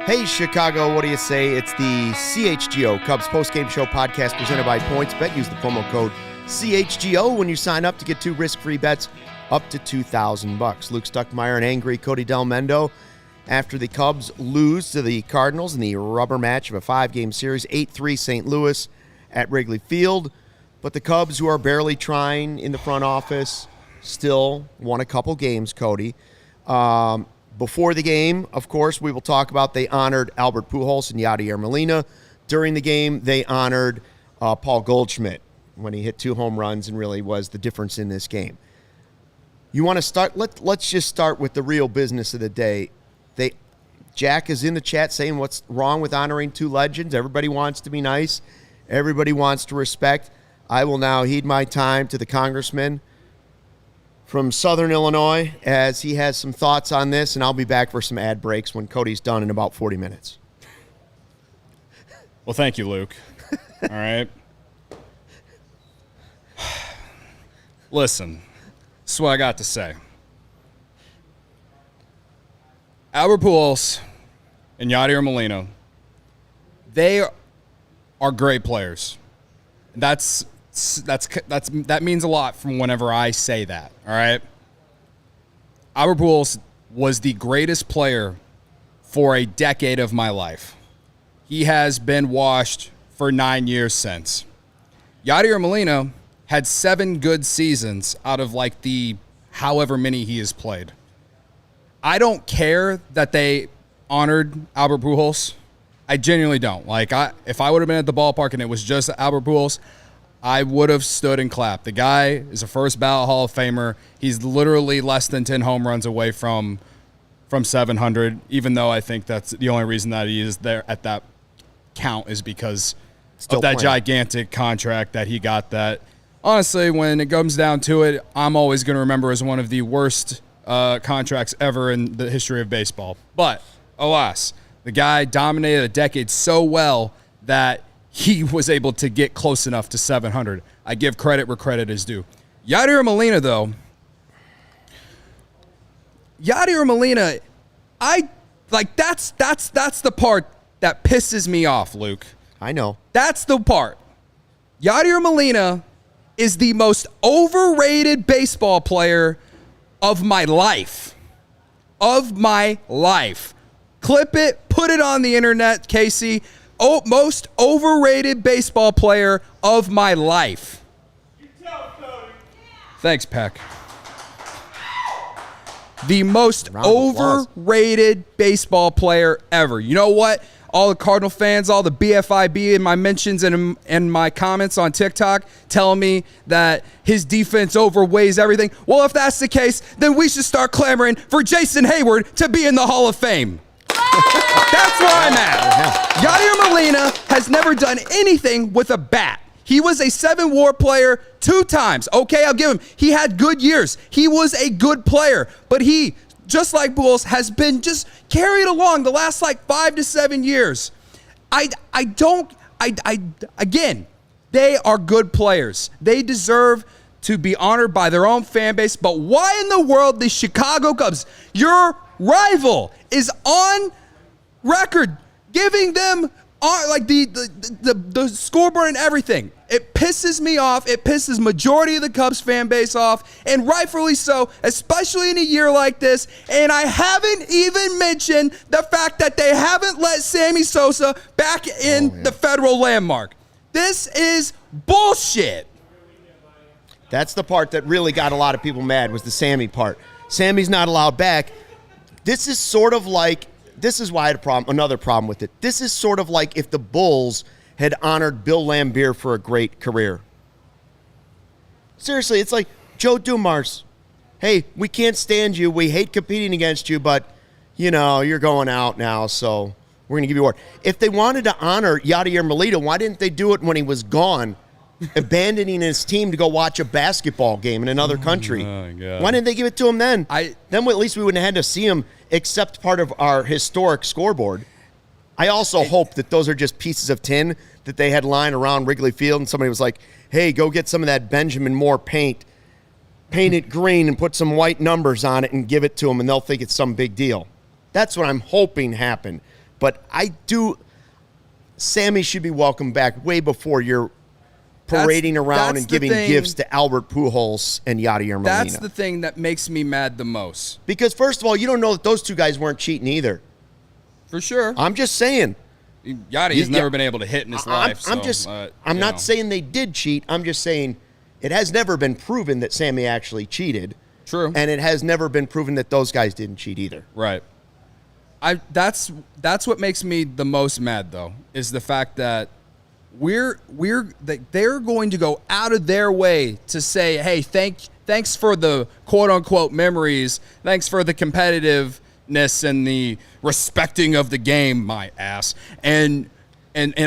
Hey, Chicago, what do you say? It's the CHGO Cubs Postgame Show podcast presented by PointsBet. Use the promo code CHGO when you sign up to get 2 risk-free bets up to $2,000. Luke Stuckmeyer and angry Cody Del Mendo after the Cubs lose to the Cardinals in the rubber match of a 5-game series, 8-3 St. Louis at Wrigley Field. But the Cubs, who are barely trying in the front office, still won a couple games, Cody. Before the game, of course, we will talk about they honored Albert Pujols and Yadi Molina. During the game, they honored Paul Goldschmidt when he hit 2 home runs and really was the difference in this game. You want to start? Let's just start with the real business of the day. Jack is in the chat saying what's wrong with honoring 2 legends. Everybody wants to be nice. Everybody wants to respect. I will now heed my time to the congressman from Southern Illinois, as he has some thoughts on this, and I'll be back for some ad breaks when Cody's done in about 40 minutes. Well, thank you, Luke. All right. Listen, this is what I got to say. Albert Pujols and Yadi Molina, they are great players. That means a lot from whenever I say that, all right? Albert Pujols was the greatest player for a decade of my life. He has been washed for 9 years since. Yadi Molina had 7 good seasons out of like the however many he has played. I don't care that they honored Albert Pujols. I genuinely don't. If I would have been at the ballpark and it was just Albert Pujols, I would have stood and clapped. The guy is a first ballot Hall of Famer. He's literally less than 10 home runs away from 700, even though I think that's the only reason that he is there at that count is because of that gigantic contract that he got that. Honestly, when it comes down to it, I'm always going to remember as one of the worst contracts ever in the history of baseball. But, alas, the guy dominated a decade so well that he was able to get close enough to 700. I give credit where credit is due. Yadi Molina, though. Yadi Molina, that's the part that pisses me off, Luke. I know. That's the part. Yadi Molina is the most overrated baseball player of my life. Of my life. Clip it, put it on the internet, Casey. Most overrated baseball player of my life. Thanks, Peck. The most overrated baseball player ever. You know what? All the Cardinal fans, all the BFIB in my mentions and in my comments on TikTok telling me that his defense overweighs everything. Well, if that's the case, then we should start clamoring for Jason Hayward to be in the Hall of Fame. That's where I'm at. Yadi Molina has never done anything with a bat. He was a 7-WAR player 2 times. Okay, I'll give him. He had good years. He was a good player. But he, just like Pujols, has been just carried along the last 5 to 7 years. Again, they are good players. They deserve to be honored by their own fan base. But why in the world the Chicago Cubs, your rival, is on record giving them the scoreboard and everything? It pisses me off. It pisses majority of the Cubs fan base off, and rightfully so, especially in a year like this. And I haven't even mentioned the fact that they haven't let Sammy Sosa back in the federal landmark. This is bullshit. That's the part that really got a lot of people mad, was the Sammy part. Sammy's not allowed back. This is sort of like, this is why I had another problem with it. This is sort of like if the Bulls had honored Bill Laimbeer for a great career. Seriously, it's like Joe Dumars. Hey, we can't stand you. We hate competing against you, but, you're going out now, so we're going to give you a award. If they wanted to honor Yadi Molina, why didn't they do it when he was gone, abandoning his team to go watch a basketball game in another country? Oh, God. Why didn't they give it to him then? Then at least we wouldn't have had to see him accept part of our historic scoreboard. I also hope that those are just pieces of tin that they had lying around Wrigley Field, and somebody was like, hey, go get some of that Benjamin Moore paint it green and put some white numbers on it and give it to them, and they'll think it's some big deal. That's what I'm hoping happened. But Sammy should be welcomed back way before you're parading around and giving gifts to Albert Pujols and Yadier Molina. That's the thing that makes me mad the most. Because first of all, you don't know that those two guys weren't cheating either. For sure. I'm just saying. Yadi has never been able to hit in his life. I'm not saying they did cheat. I'm just saying it has never been proven that Sammy actually cheated. True. And it has never been proven that those guys didn't cheat either. Right. That's what makes me the most mad, though, is the fact that they're going to go out of their way to say, hey, thanks for the quote unquote memories, thanks for the competitiveness and the respecting of the game, my ass, and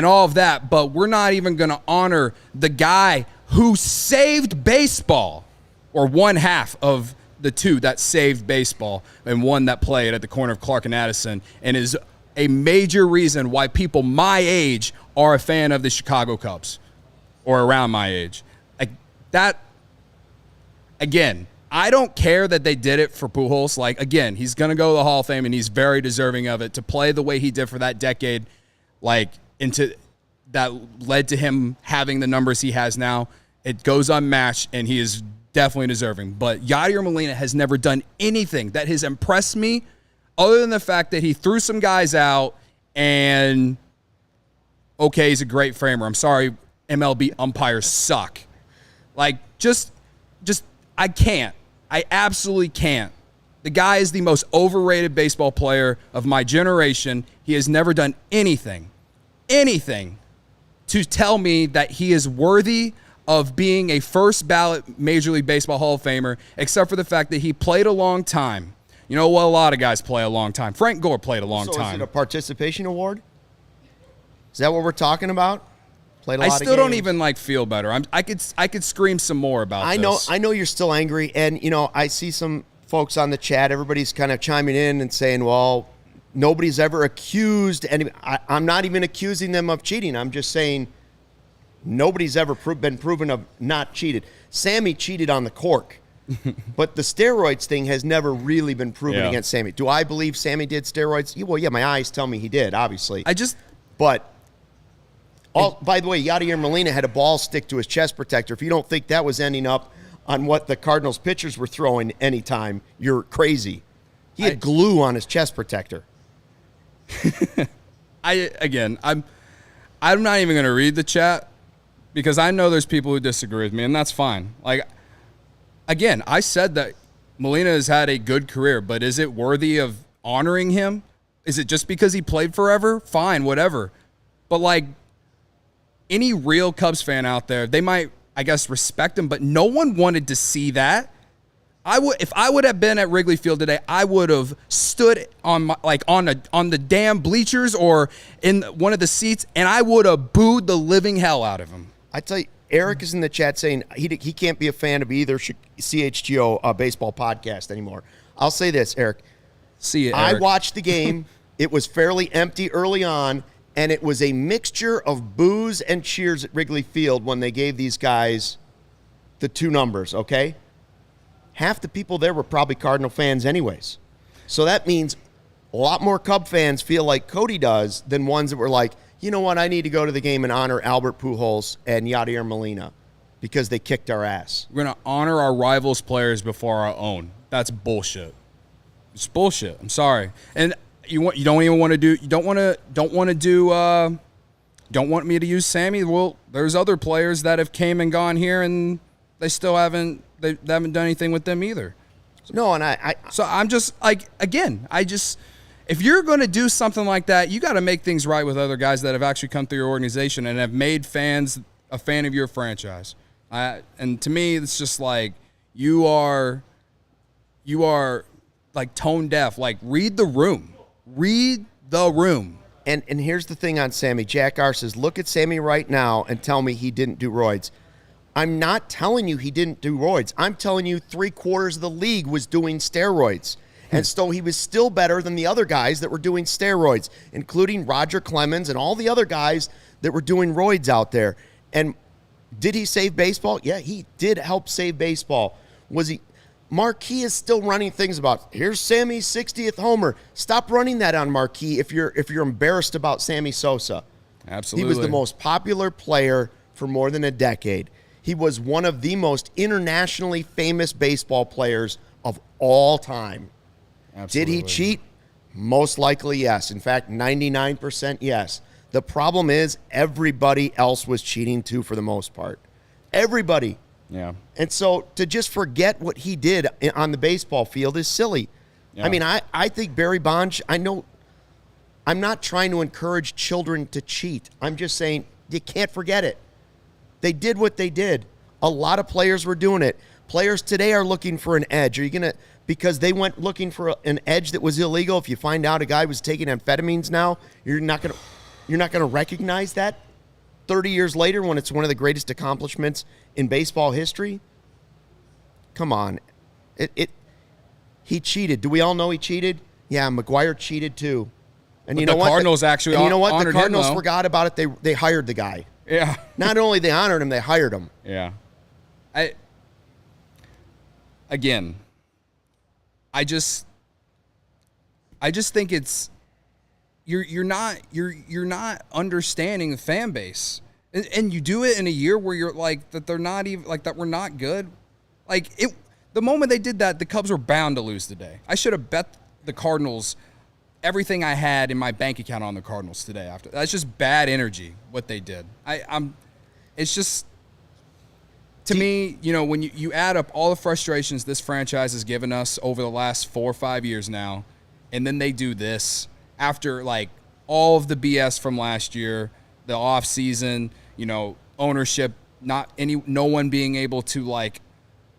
all of that, but we're not even going to honor the guy who saved baseball, or one half of the two that saved baseball, and one that played at the corner of Clark and Addison, and is a major reason why people my age are a fan of the Chicago Cubs, or around my age. Like that, again, I don't care that they did it for Pujols. Like, again, he's going to go to the Hall of Fame, and he's very deserving of it. To play the way he did for that decade, like, into that led to him having the numbers he has now, it goes unmatched, and he is definitely deserving. But Yadier Molina has never done anything that has impressed me other than the fact that he threw some guys out and, okay, he's a great framer. I'm sorry, MLB umpires suck. Like, just I can't. I absolutely can't. The guy is the most overrated baseball player of my generation. He has never done anything to tell me that he is worthy of being a first ballot Major League Baseball Hall of Famer, except for the fact that he played a long time. You know what? A lot of guys play a long time. Frank Gore played a long time. So is it a participation award? Is that what we're talking about? Played a lot I of still don't games. even feel better. I could scream some more about this. I know you're still angry, and I see some folks on the chat. Everybody's kind of chiming in and saying, "Well, nobody's ever accused," and I'm not even accusing them of cheating. I'm just saying nobody's ever been proven of not cheated. Sammy cheated on the cork, but the steroids thing has never really been proven against Sammy. Do I believe Sammy did steroids? Well, yeah, my eyes tell me he did, obviously. By the way, Yadier Molina had a ball stick to his chest protector. If you don't think that was ending up on what the Cardinals pitchers were throwing anytime, you're crazy. He had glue on his chest protector. I'm not even going to read the chat because I know there's people who disagree with me, and that's fine. Like, again, I said that Molina has had a good career, but is it worthy of honoring him? Is it just because he played forever? Fine, whatever. But, like, any real Cubs fan out there, they might, I guess, respect him, but no one wanted to see that. If I would have been at Wrigley Field today, I would have stood on the damn bleachers or in one of the seats, and I would have booed the living hell out of him. I tell you, Eric is in the chat saying he can't be a fan of either CHGO baseball podcast anymore. I'll say this, Eric. See you, Eric. I watched the game. It was fairly empty early on, and it was a mixture of boos and cheers at Wrigley Field when they gave these guys the two numbers, okay? Half the people there were probably Cardinal fans anyways. So that means a lot more Cub fans feel like Cody does than ones that were like, you know what, I need to go to the game and honor Albert Pujols and Yadier Molina because they kicked our ass. We're going to honor our rivals' players before our own. That's bullshit. It's bullshit. I'm sorry. And you don't want me to use Sammy. Well, there's other players that have came and gone here, and they still haven't done anything with them either. No, and so I'm just like, again, if you're going to do something like that, you got to make things right with other guys that have actually come through your organization and have made fans a fan of your franchise. And to me, it's just like you are like tone deaf. Like, read the room. Read the room. And here's the thing on Sammy. Jack R says, look at Sammy right now and tell me he didn't do roids. I'm not telling you he didn't do roids. I'm telling you 3/4 of the league was doing steroids. And so he was still better than the other guys that were doing steroids, including Roger Clemens and all the other guys that were doing roids out there. And did he save baseball? Yeah, he did help save baseball. Was he? Marquee is still running things about, here's Sammy's 60th homer. Stop running that on Marquee if you're embarrassed about Sammy Sosa. Absolutely. He was the most popular player for more than a decade. He was one of the most internationally famous baseball players of all time. Absolutely. Did he cheat? Most likely, yes. In fact, 99% yes. The problem is everybody else was cheating too for the most part. Everybody. Yeah. And so to just forget what he did on the baseball field is silly. Yeah. I mean, I think Barry Bonds, I know, I'm not trying to encourage children to cheat. I'm just saying you can't forget it. They did what they did. A lot of players were doing it. Players today are looking for an edge. Are you going to, because they went looking for an edge that was illegal, if you find out a guy was taking amphetamines now, you're not going to recognize that 30 years later when it's one of the greatest accomplishments in baseball history? Come on. He cheated. Do we all know he cheated? Yeah, McGuire cheated too. And you know what? Cardinals actually you know what? honored The Cardinals him, forgot about it. They hired the guy. Yeah. Not only they honored him, they hired him. Yeah. I just think it's you're not understanding the fan base. And you do it in a year where you're like that they're not even like that we're not good. Like the moment they did that, the Cubs were bound to lose today. I should have bet the Cardinals everything I had in my bank account on the Cardinals today. After that's just bad energy what they did. It's just to me, you know, when you add up all the frustrations this franchise has given us over the last 4 or 5 years now, and then they do this after like all of the BS from last year, the off season, you know, ownership, no one being able to like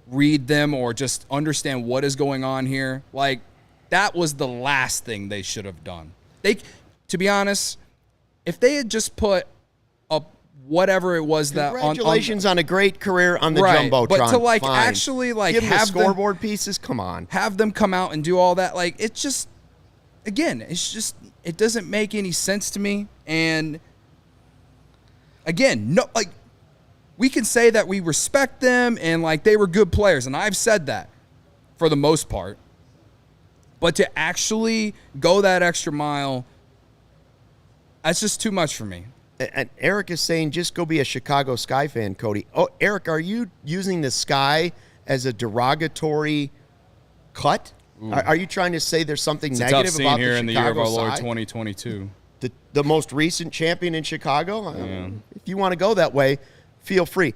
read them or just understand what is going on here. Like that was the last thing they should have done. To be honest, if they had just put up whatever it was that congratulations on a great career on the right, Jumbotron. but to like fine. actually like give them have the scoreboard pieces, come on. Have them come out and do all that, like it's just again, it doesn't make any sense to me. And again, no, like we can say that we respect them and like they were good players, and I've said that for the most part. But to actually go that extra mile, that's just too much for me. And Eric is saying just go be a Chicago Sky fan, Cody. Oh, Eric, are you using the Sky as a derogatory cut? Are you trying to say there's something it's negative a tough scene about here the in Chicago the year of our Lord side? 2022? The most recent champion in Chicago? Yeah. If you want to go that way, feel free.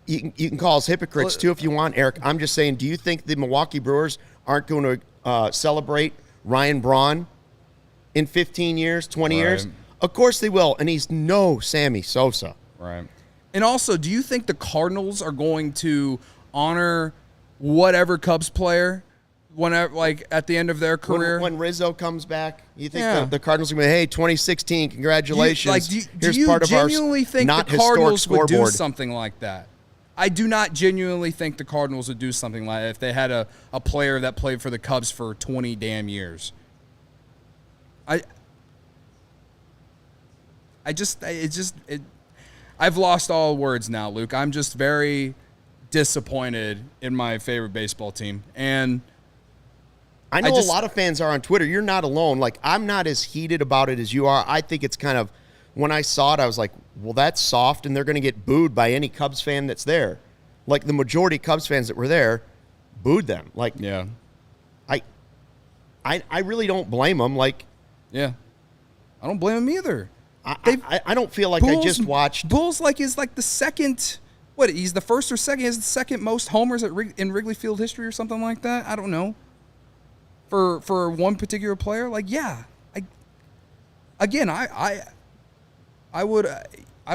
You can call us hypocrites too if you want, Eric. I'm just saying, do you think the Milwaukee Brewers aren't going to celebrate Ryan Braun in 15 years, 20 years? Of course they will, and he's no Sammy Sosa. Right. And also, do you think the Cardinals are going to honor whatever Cubs player whenever, like at the end of their career? When Rizzo comes back, you think the Cardinals are going to be, hey, 2016, congratulations. Do you part genuinely of our think not the Cardinals would do scoreboard. something like that? I do not genuinely think the Cardinals would do something like that if they had a player that played for the Cubs for 20 damn years. I've lost all words now, Luke. I'm just very disappointed in my favorite baseball team. And I know a lot of fans are on Twitter. You're not alone. Like, I'm not as heated about it as you are. I think it's kind of, when I saw it, I was like, well, that's soft, and they're going to get booed by any Cubs fan that's there. Like, the majority of Cubs fans that were there booed them. Like, yeah. I really don't blame them. Like, yeah. I don't blame them either. I don't feel like I just watched. Bulls is like the second. What, he's the first or second? He has the second most homers in Wrigley Field history or something like that. I don't know. For one particular player, like yeah. I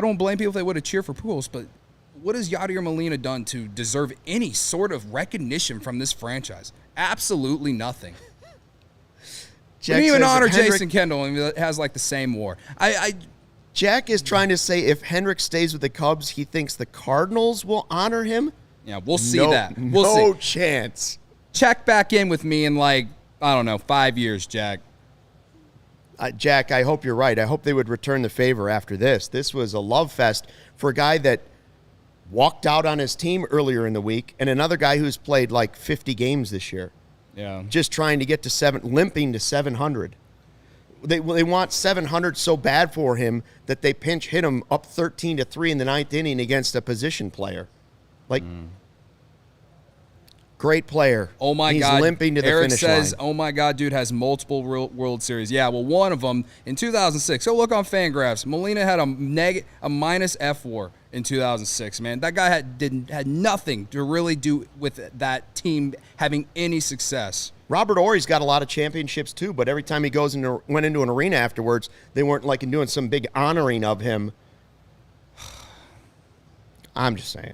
don't blame people if they would have cheered for Pujols, but what has Yadier Molina done to deserve any sort of recognition from this franchise? Absolutely nothing. Jack even honor Jason Kendall, and it has like the same WAR. Jack is trying to say if Hendrick stays with the Cubs, he thinks the Cardinals will honor him. Yeah, we'll see that. We'll see. No chance. Check back in with me in like, I don't know, 5 years, Jack. Jack, I hope you're right. I hope they would return the favor after this. This was a love fest for a guy that walked out on his team earlier in the week, and another guy who's played like 50 games this year. Yeah. Just trying to get to limping to 700. They want 700 so bad for him that they pinch hit him up 13-3 in the ninth inning against a position player. Like, great player. Oh, my He's God. He's limping to the Eric finish says, line. oh, my God, dude has multiple World Series. Yeah, well, one of them in 2006. So look on Fangraphs. Molina had a minus F4 in 2006, man. That guy had nothing to really do with that team having any success. Robert Ory's got a lot of championships too, but every time he went into an arena afterwards, they weren't like doing some big honoring of him. I'm just saying.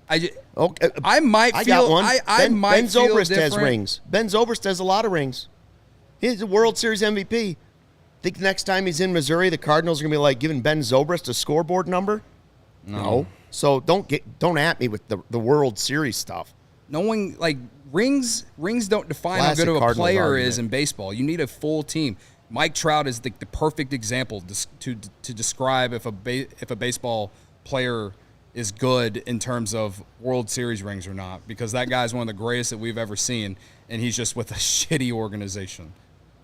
I might feel. Got one. I might Ben feel Zobrist different. has rings. Ben Zobrist has a lot of rings. He's a World Series MVP. Think next time he's in Missouri, the Cardinals are gonna be like giving Ben Zobrist a scoreboard number? No. So don't at me with the World Series stuff. No one like rings don't define Classic how good of a Cardinals player argument. is in baseball. You need a full team. Mike Trout is the perfect example to describe if a baseball player is good in terms of World Series rings or not, because that guy's one of the greatest that we've ever seen, and he's just with a shitty organization.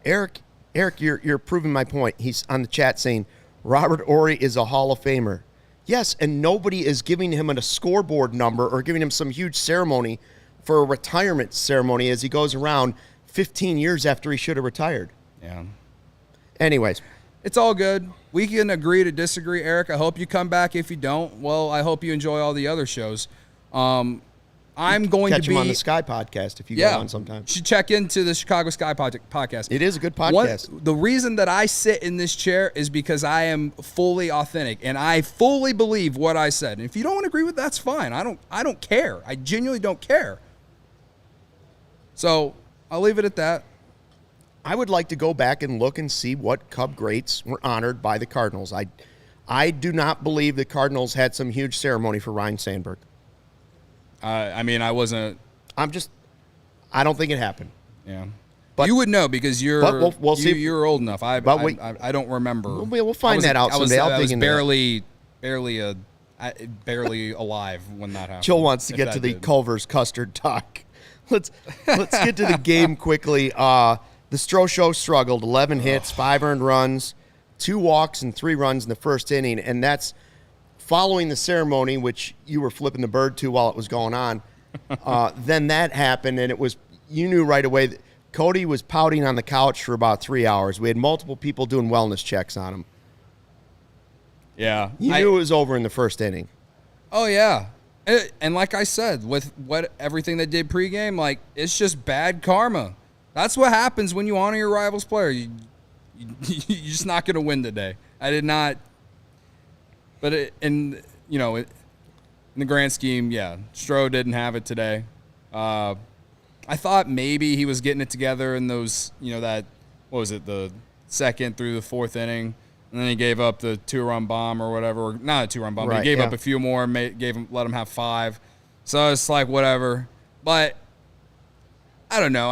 Eric, you're proving my point. He's on the chat saying Robert Ory is a Hall of Famer. Yes, and nobody is giving him a scoreboard number or giving him some huge ceremony for a retirement ceremony as he goes around 15 years after he should have retired. Yeah. Anyways. It's all good. We can agree to disagree, Eric. I hope you come back. If you don't, well, I hope you enjoy all the other shows. I'm going Catch to be him on the Sky podcast if you go on sometime. You should check into the Chicago Sky podcast. It is a good podcast. The reason that I sit in this chair is because I am fully authentic and I fully believe what I said. And if you don't agree with that's fine. I don't care. I genuinely don't care. So I'll leave it at that. I would like to go back and look and see what Cub greats were honored by the Cardinals. I do not believe the Cardinals had some huge ceremony for Ryan Sandberg. I mean, I wasn't. I don't think it happened. Yeah, but you would know because you're. We'll see. You're old enough. I don't remember. We'll find that out someday. I was barely alive when that happened. Joel wants to get to the Culver's custard talk. Let's get to the game quickly. The Stro Show struggled. 11 hits, 5 earned runs, 2 walks, and 3 runs in the first inning. And that's following the ceremony, which you were flipping the bird to while it was going on. Then that happened, and you knew right away that Cody was pouting on the couch for about 3 hours. We had multiple people doing wellness checks on him. Yeah. You knew it was over in the first inning. Oh, yeah. And like I said, with everything they did pregame, like, it's just bad karma. That's what happens when you honor your rival's player. You're just not going to win today. I did not. But in the grand scheme, yeah, Stro didn't have it today. I thought maybe he was getting it together in those, what was it, the second through the fourth inning, and then he gave up the 2-run bomb or whatever. Not a 2-run bomb, but he gave up a few more and let him have 5. So it's like whatever. But I don't know.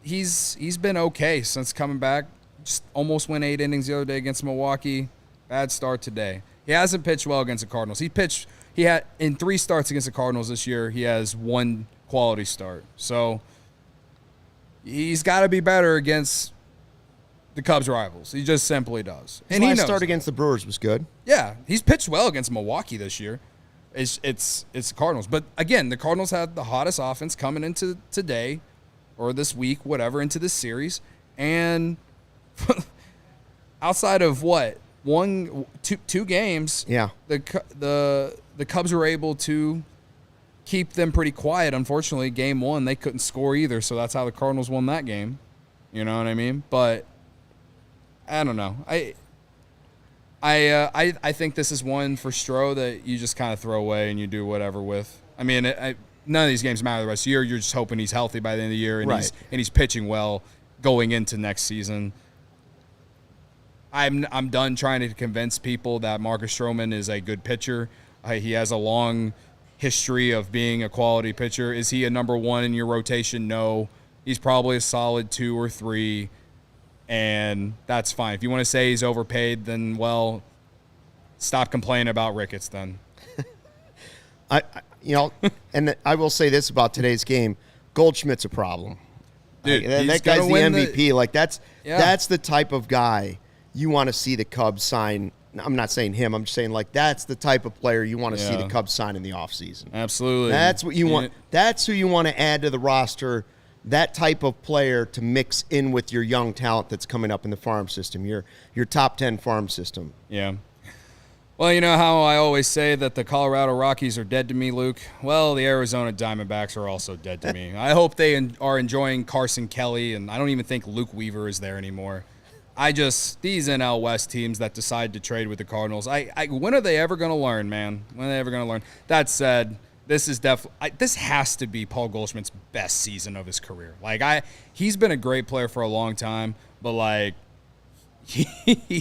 He's been okay since coming back. Just almost went 8 innings the other day against Milwaukee. Bad start today. He hasn't pitched well against the Cardinals. He had in 3 starts against the Cardinals this year. He has 1 quality start. So he's got to be better against the Cubs rivals. He just simply does. And his last start against the Brewers was good. Yeah, he's pitched well against Milwaukee this year. It's the Cardinals. But again, the Cardinals had the hottest offense coming into today or this week, whatever, into this series. And outside of two games, yeah, the Cubs were able to keep them pretty quiet. Unfortunately, game 1, they couldn't score either, so that's how the Cardinals won that game. You know what I mean? But I don't know. I think this is one for Stro that you just kind of throw away and you do whatever with. I mean, none of these games matter the rest of the year. You're just hoping he's healthy by the end of the year and he's pitching well going into next season. I'm done trying to convince people that Marcus Stroman is a good pitcher. He has a long history of being a quality pitcher. Is he a number 1 in your rotation? No. He's probably a solid 2 or 3, and that's fine. If you want to say he's overpaid, then, well, stop complaining about Ricketts then. And I will say this about today's game: Goldschmidt's a problem. Dude, that guy's the MVP. That's the type of guy you want to see the Cubs sign. I'm not saying him. I'm just saying that's the type of player you want to see the Cubs sign in the offseason. Absolutely. That's what you want. That's who you want to add to the roster. That type of player to mix in with your young talent that's coming up in the farm system, your top 10 farm system. Yeah. Well, you know how I always say that the Colorado Rockies are dead to me, Luke? Well, the Arizona Diamondbacks are also dead to me. I hope they are enjoying Carson Kelly, and I don't even think Luke Weaver is there anymore. These NL West teams that decide to trade with the Cardinals, when are they ever going to learn, man? When are they ever going to learn? That said, this has to be Paul Goldschmidt's best season of his career. He's been a great player for a long time, but he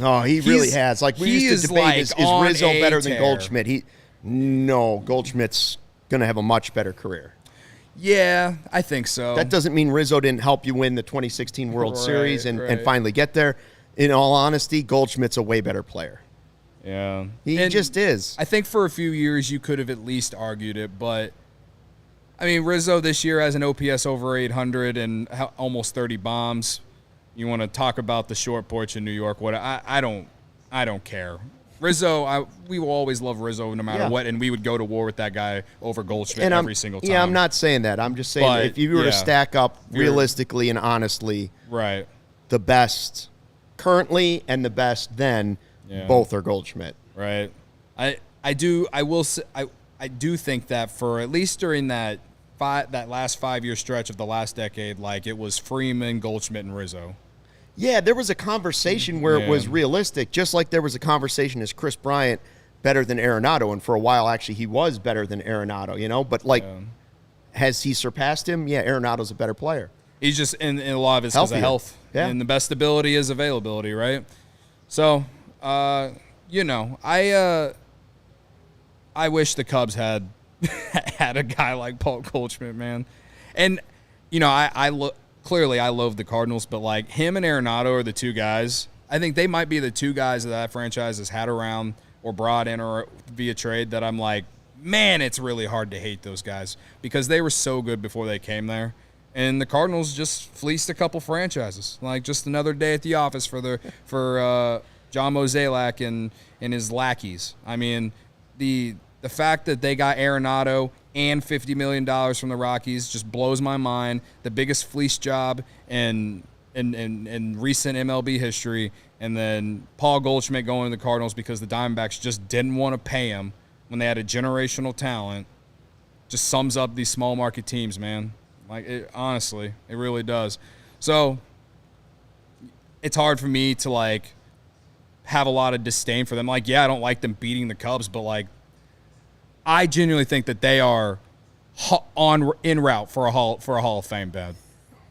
really has. We used to debate, is Rizzo better than Goldschmidt? Goldschmidt's going to have a much better career. Yeah, I think so. That doesn't mean Rizzo didn't help you win the 2016 World Series and finally get there. In all honesty, Goldschmidt's a way better player. Yeah. He just is. I think for a few years you could have at least argued it, but Rizzo this year has an OPS over 800 and almost 30 bombs. You want to talk about the short porch in New York? I don't care. Rizzo, we will always love Rizzo no matter what, and we would go to war with that guy over Goldschmidt every single time. Yeah, I'm not saying that. I'm just saying that if you were to stack up realistically and honestly, the best currently and the best then, both are Goldschmidt. Right. I do think that for at least during that last 5-year stretch of the last decade, it was Freeman, Goldschmidt, and Rizzo. Yeah, there was a conversation where it was realistic, just like there was a conversation, is Chris Bryant better than Arenado? And for a while, actually, he was better than Arenado, But, has he surpassed him? Yeah, Arenado's a better player. He's just, in a lot of it's because of health. Yeah. And the best ability is availability, right? So, I wish the Cubs had a guy like Paul Goldschmidt, man. And, clearly, I love the Cardinals, but him and Arenado are the two guys. I think they might be the two guys that franchise has had around or brought in or via trade that I'm man, it's really hard to hate those guys because they were so good before they came there. And the Cardinals just fleeced a couple franchises, just another day at the office for John Mozeliak and his lackeys. The fact that they got Arenado and $50 million from the Rockies just blows my mind. The biggest fleece job in recent MLB history. And then Paul Goldschmidt going to the Cardinals because the Diamondbacks just didn't want to pay him when they had a generational talent. Just sums up these small market teams, man. Honestly, it really does. So it's hard for me to have a lot of disdain for them. I don't like them beating the Cubs, but I genuinely think that they are en route for a Hall of Fame bid,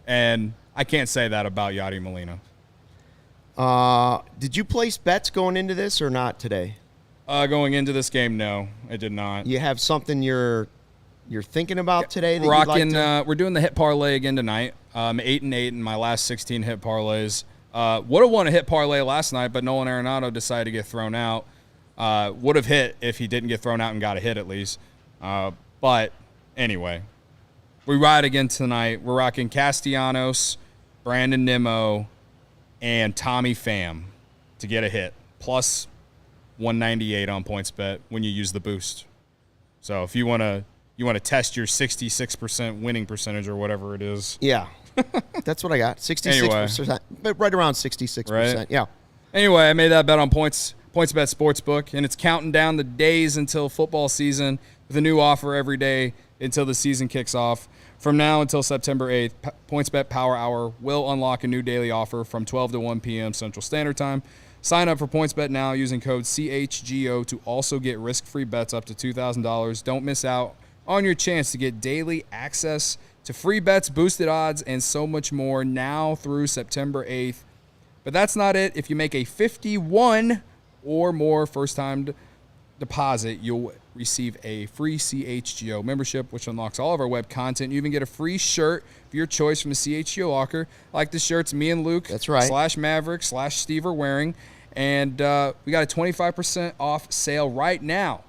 and I can't say that about Yadi Molina. Did you place bets going into this or not today? Going into this game, no, I did not. You have something you're thinking about today? That we're doing the hit parlay again tonight. 8-8 in my last 16 hit parlays. Would have won a hit parlay last night, but Nolan Arenado decided to get thrown out. Would have hit if he didn't get thrown out and got a hit at least. But anyway, we ride again tonight. We're rocking Castellanos, Brandon Nimmo, and Tommy Pham to get a hit. Plus 198 on PointsBet when you use the boost. So if you want to test your 66% winning percentage or whatever it is. Yeah. That's what I got. 66%. But right around 66%. Right? Yeah. Anyway, I made that bet on PointsBet Sportsbook, and it's counting down the days until football season with a new offer every day until the season kicks off. From now until September 8th, PointsBet Power Hour will unlock a new daily offer from 12 to 1 p.m. Central Standard Time. Sign up for PointsBet now using code CHGO to also get risk-free bets up to $2,000. Don't miss out on your chance to get daily access to free bets, boosted odds, and so much more now through September 8th. But that's not it. If you make a 51 or more first-time deposit, you'll receive a free CHGO membership, which unlocks all of our web content. You even get a free shirt of your choice from the CHGO locker, like the shirts me and Luke /Maverick /Steve are wearing. And we got a 25% off sale right now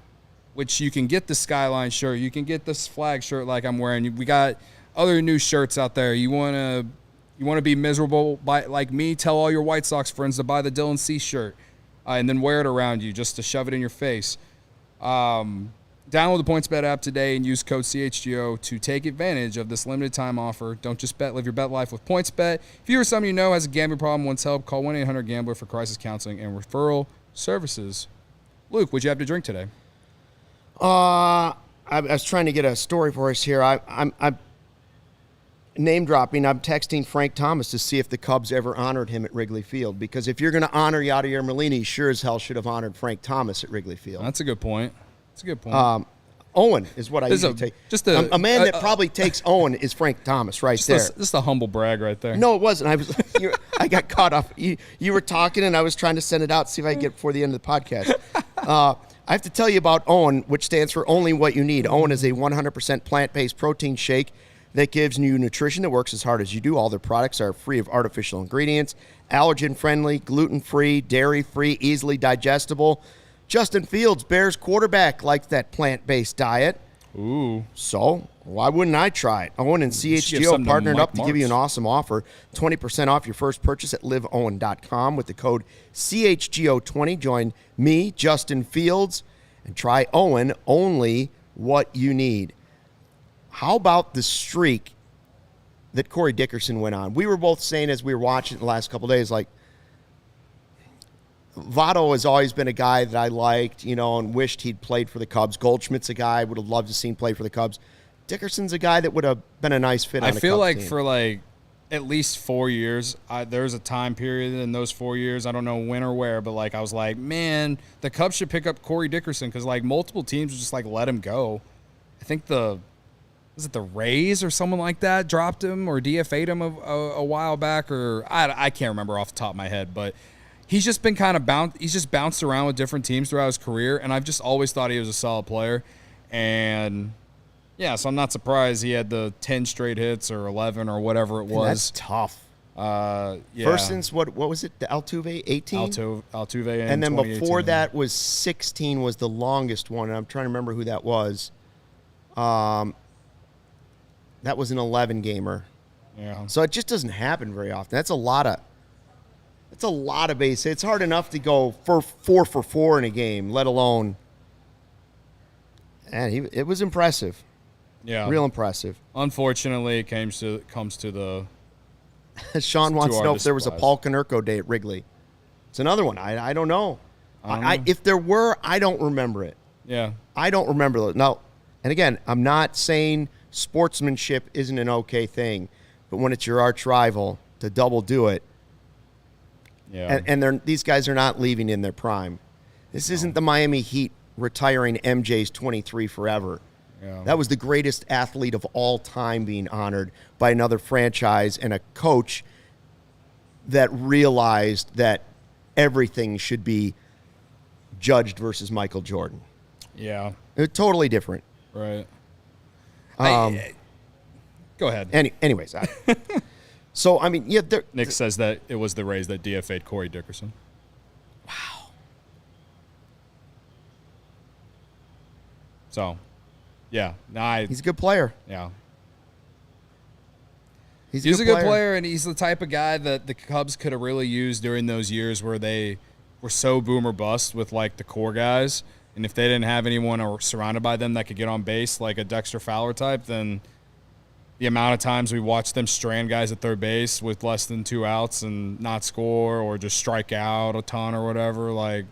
which you can get the Skyline shirt, you can get this flag shirt like I'm wearing. We got other new shirts out there. You want to be miserable like me? Tell all your White Sox friends to buy the Dylan C shirt and then wear it around you just to shove it in your face. Download the PointsBet app today and use code CHGO to take advantage of this limited time offer. Don't just bet, live your bet life with PointsBet. If you or someone you know has a gambling problem, wants help, call 1-800-GAMBLER for crisis counseling and referral services. Luke, what'd you have to drink today? I was trying to get a story for us here. I'm name dropping. I'm texting Frank Thomas to see if the Cubs ever honored him at Wrigley Field, because if you're going to honor Yadier Molina, sure as hell should have honored Frank Thomas at Wrigley Field. That's a good point. That's a good point. Owen is what I usually take. Just a man that probably takes Owen is Frank Thomas right there. Just a humble brag right there. No, it wasn't. I got caught off. You were talking, and I was trying to send it out, see if I could get it before the end of the podcast. I have to tell you about Owen, which stands for Only What You Need. Owen is a 100% plant-based protein shake that gives you nutrition that works as hard as you do. All their products are free of artificial ingredients, allergen-friendly, gluten-free, dairy-free, easily digestible. Justin Fields, Bears quarterback, likes that plant-based diet. Ooh. So why wouldn't I try it? Owen and CHGO partnered up to give you an awesome offer. 20% off your first purchase at liveowen.com with the code CHGO20. Join me, Justin Fields, and try Owen, Only What You Need. How about the streak that Corey Dickerson went on? We were both saying as we were watching it the last couple of days, like, Votto has always been a guy that I liked, and wished he'd played for the Cubs. Goldschmidt's a guy I would have loved to seen play for the Cubs. Dickerson's a guy that would have been a nice fit on the Cubs team. I feel like for at least 4 years, there's a time period in those 4 years, I don't know when or where, but I was like, man, the Cubs should pick up Corey Dickerson, because multiple teams would just let him go. I think was it the Rays or someone like that dropped him or DFA'd him a while back, or I can't remember off the top of my head, but he's just been he's just bounced around with different teams throughout his career, and I've just always thought he was a solid player. And yeah, so I'm not surprised he had the 10 straight hits or 11 or whatever it was. That's tough. Yeah. First since what was it? The Altuve 18? Altuve, and then before that was 16 was the longest one. And I'm trying to remember who that was. That was an 11 gamer. Yeah. So it just doesn't happen very often. That's a lot of base hits. It's hard enough to go for 4 for 4 in a game, let alone. And it was impressive. Yeah. Real impressive. Unfortunately, it comes to the. Sean wants to know if there was a Paul Konerko day at Wrigley. It's another one. I don't know. If there were, I don't remember it. Yeah. I don't remember it. No. And again, I'm not saying sportsmanship isn't an okay thing, but when it's your arch rival to double do it. Yeah. And these guys are not leaving in their prime. This isn't the Miami Heat retiring MJ's 23 forever. Yeah. That was the greatest athlete of all time being honored by another franchise and a coach that realized that everything should be judged versus Michael Jordan. Yeah. They're totally different. Right. Go ahead. Anyways. So, I mean, yeah. Nick says that it was the Rays that DFA'd Corey Dickerson. Wow. So, yeah. He's a good player. Yeah. He's a good player, and he's the type of guy that the Cubs could have really used during those years where they were so boom or bust with, the core guys. And if they didn't have anyone or surrounded by them that could get on base, like a Dexter Fowler type, then the amount of times we watched them strand guys at third base with less than 2 outs and not score or just strike out a ton or whatever,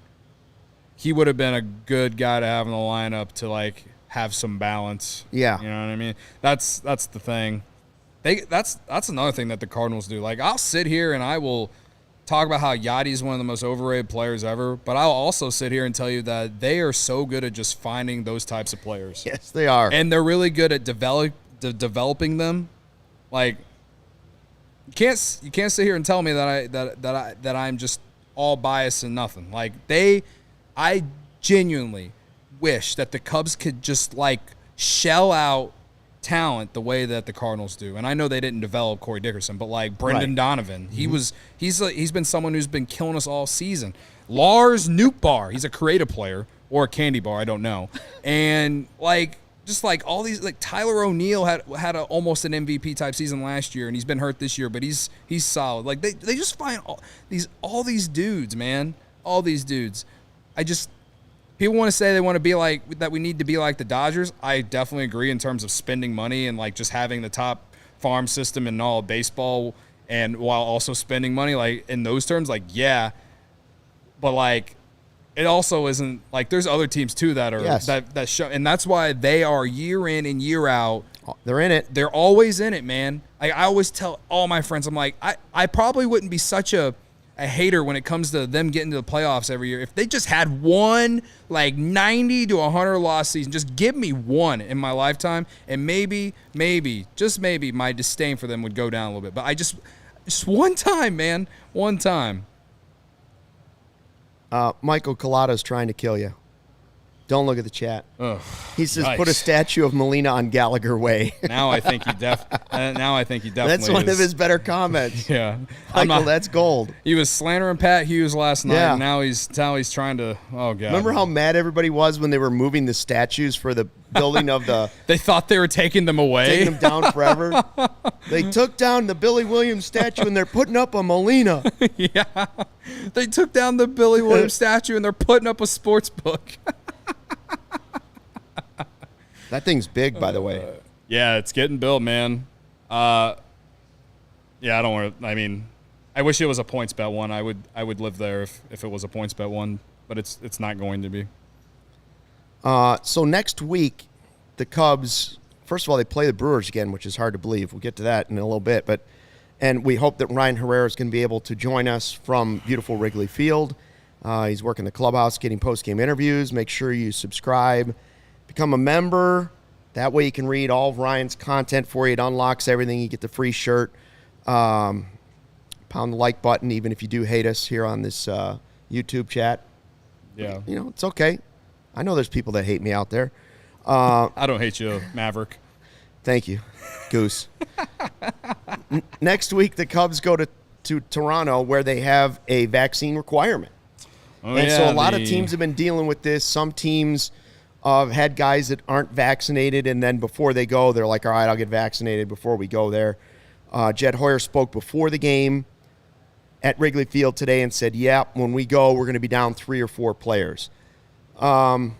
he would have been a good guy to have in the lineup to, have some balance. Yeah. You know what I mean? That's the thing. That's another thing that the Cardinals do. I'll sit here and I will talk about how Yadi is one of the most overrated players ever, but I'll also sit here and tell you that they are so good at just finding those types of players. Yes, they are. And they're really good at developing them. You can't sit here and tell me that I'm just all biased and nothing. I genuinely wish that the Cubs could just shell out talent the way that the Cardinals do. And I know they didn't develop Corey Dickerson, but Brendan Donovan, he's been someone who's been killing us all season. Lars Nootbaar, he's a creative player. or a candy bar, I don't know. And like just like all these, like Tyler O'Neill had almost an MVP type season last year, and he's been hurt this year, but he's solid. Like they just find all these dudes, man, all these dudes. People want to say they want to be like that. We need to be like the Dodgers. I definitely agree in terms of spending money and like just having the top farm system in all of baseball, and while also spending money, like in those terms, like yeah, but like it also isn't like there's other teams too that are that show, and that's why they are year in and year out. They're in it. They're always in it, man. I always tell all my friends, I'm like, I probably wouldn't be such a hater when it comes to them getting to the playoffs every year if they just had one like 90 to 100 loss season. Just give me one in my lifetime, and maybe, just maybe, my disdain for them would go down a little bit. But I just one time, man, one time. Michael Collada's trying to kill you. Don't look at the chat. Ugh, he says, nice. Put a statue of Molina on Gallagher Way. Now I think he definitely That's one of his better comments. Yeah. Michael, that's gold. He was slandering Pat Hughes last night, and now he's trying to, oh, God. Remember how mad everybody was when they were moving the statues for the building of the... They thought they were taking them away? Taking them down forever. They took down the Billy Williams statue, and they're putting up a Molina. Yeah. They took down the Billy Williams statue, and they're putting up a sports book. That thing's big, by the way. Yeah, it's getting built, man. Yeah, I don't want to. I mean, I wish it was a points bet one. I would live there if it was a points bet one, but it's not going to be. So next week, the Cubs. First of all, they play the Brewers again, which is hard to believe. We'll get to that in a little bit, and we hope that Ryan Herrera is going to be able to join us from beautiful Wrigley Field. He's working the clubhouse, getting post-game interviews. Make sure you subscribe. Become a member. That way you can read all of Ryan's content for you. It unlocks everything. You get the free shirt. Pound the like button, even if you do hate us here on this YouTube chat. Yeah. You know, it's okay. I know there's people that hate me out there. I don't hate you, Maverick. Thank you, Goose. Next week, the Cubs go to Toronto, where they have a vaccine requirement. So a lot of teams have been dealing with this. Some teams had guys that aren't vaccinated, and then before they go, they're like, all right, I'll get vaccinated before we go there. Jed Hoyer spoke before the game at Wrigley Field today and said, yeah, when we go, we're going to be down 3 or 4 players. I don't know.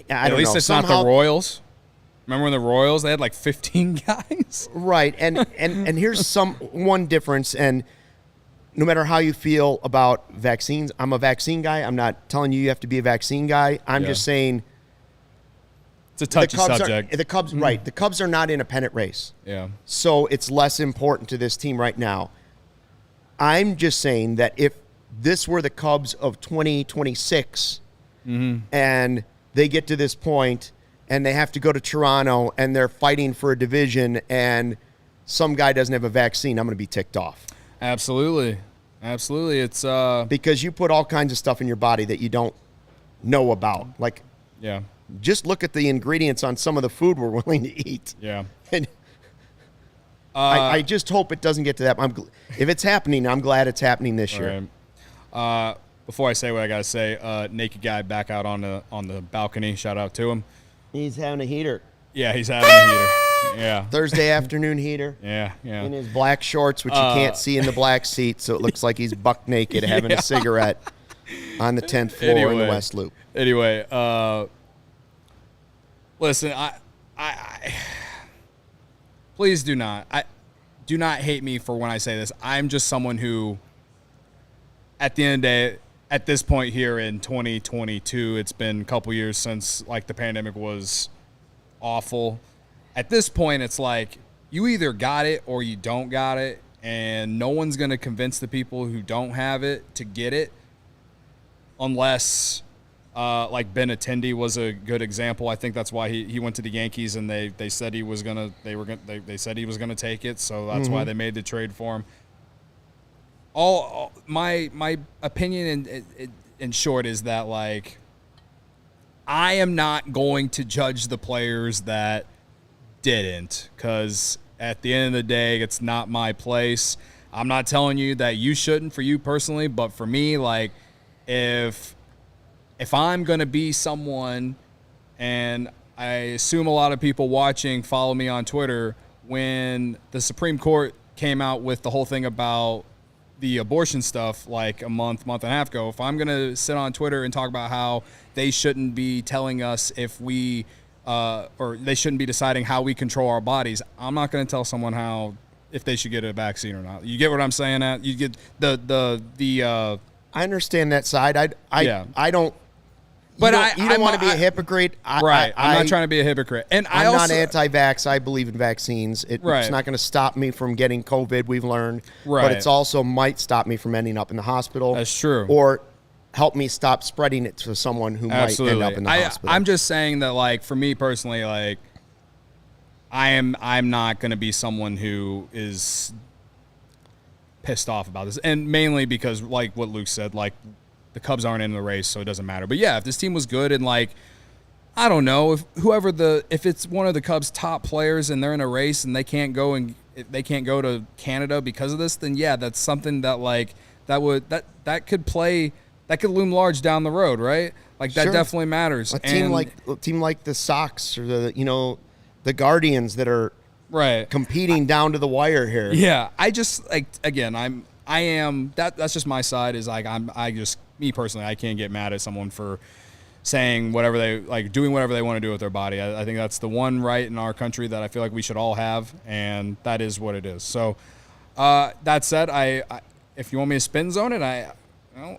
At least it's not the Royals. Remember when the Royals, they had like 15 guys? Right, and here's one difference, and no matter how you feel about vaccines, I'm a vaccine guy. I'm not telling you have to be a vaccine guy. I'm just saying it's a touchy subject. The Cubs, right. The Cubs are not in a pennant race. Yeah. So it's less important to this team right now. I'm just saying that if this were the Cubs of 2026 and they get to this point and they have to go to Toronto and they're fighting for a division and some guy doesn't have a vaccine, I'm going to be ticked off. Absolutely. It's because you put all kinds of stuff in your body that you don't know about. Like, yeah, just look at the ingredients on some of the food we're willing to eat. Yeah. And I just hope it doesn't get to that. If it's happening, I'm glad it's happening this year. Right. Before I say what I gotta say, naked guy back out on the balcony. Shout out to him. He's having a heater. Yeah, he's having a heater. Yeah. Thursday afternoon heater. Yeah. In his black shorts, which you can't see in the black seat, so it looks like he's buck naked having a cigarette on the 10th floor in the West Loop. Anyway, listen, I please do not hate me for when I say this. I'm just someone who, at the end of the day, at this point here in 2022, it's been a couple years since like the pandemic was awful. At this point, it's like you either got it or you don't got it, and no one's going to convince the people who don't have it to get it unless like Ben Attendee was a good example. I think that's why he went to the Yankees, and they said he was going to they said he was going to take it, so that's why they made the trade for him. All my opinion in short is that like I am not going to judge the players that didn't, because at the end of the day, it's not my place. I'm not telling you that you shouldn't for you personally, but for me, like if if I'm going to be someone, and I assume a lot of people watching follow me on Twitter, when the Supreme Court came out with the whole thing about the abortion stuff like a month and a half ago, if I'm going to sit on Twitter and talk about how they shouldn't be telling us if we or they shouldn't be deciding how we control our bodies, I'm not going to tell someone if they should get a vaccine or not. You get what I'm saying? You get the I understand that side. I don't. But you don't want to be a hypocrite. I'm not trying to be a hypocrite. And I'm not anti-vax. I believe in vaccines. It's not going to stop me from getting COVID, we've learned. Right. But it's also might stop me from ending up in the hospital. That's true. Or help me stop spreading it to someone who might end up in the hospital. I'm just saying that, like, for me personally, like, I'm not going to be someone who is pissed off about this. And mainly because, like what Luke said, like, the Cubs aren't in the race, so it doesn't matter. But yeah, if this team was good and, like, I don't know, if it's one of the Cubs' top players and they're in a race and they can't go to Canada because of this, then yeah, that's something that, like, that could loom large down the road, right? Like, that definitely matters. A team like the Sox or the Guardians that are competing down to the wire here. Yeah, I just, like, again, that's just my side, is like, me personally, I can't get mad at someone for saying whatever doing whatever they want to do with their body. I think that's the one right in our country that I feel like we should all have, and that is what it is. So, that said, if you want me to spin zone it,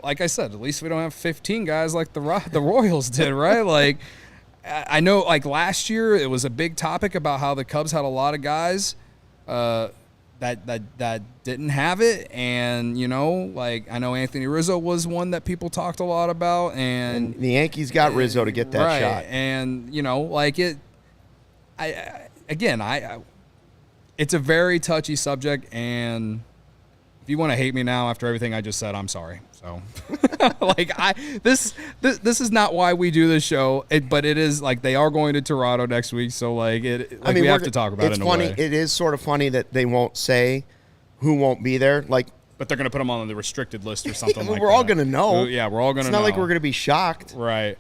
like I said, at least we don't have 15 guys like the Royals did, right? Like, I know, like, last year it was a big topic about how the Cubs had a lot of guys that didn't have it, and, you know, like, I know Anthony Rizzo was one that people talked a lot about, and the Yankees got Rizzo to get that shot. And, you know, like, it's a very touchy subject, and if you want to hate me now after everything I just said, I'm sorry. So, like, this is not why we do this show, but it is, like, they are going to Toronto next week, so, like, we have to talk about it in a way. It's funny. It is sort of funny that they won't say who won't be there, like, but they're going to put them on the restricted list or something like that. We're all going to know. Yeah, we're all going to know. It's not like we're going to be shocked. Right.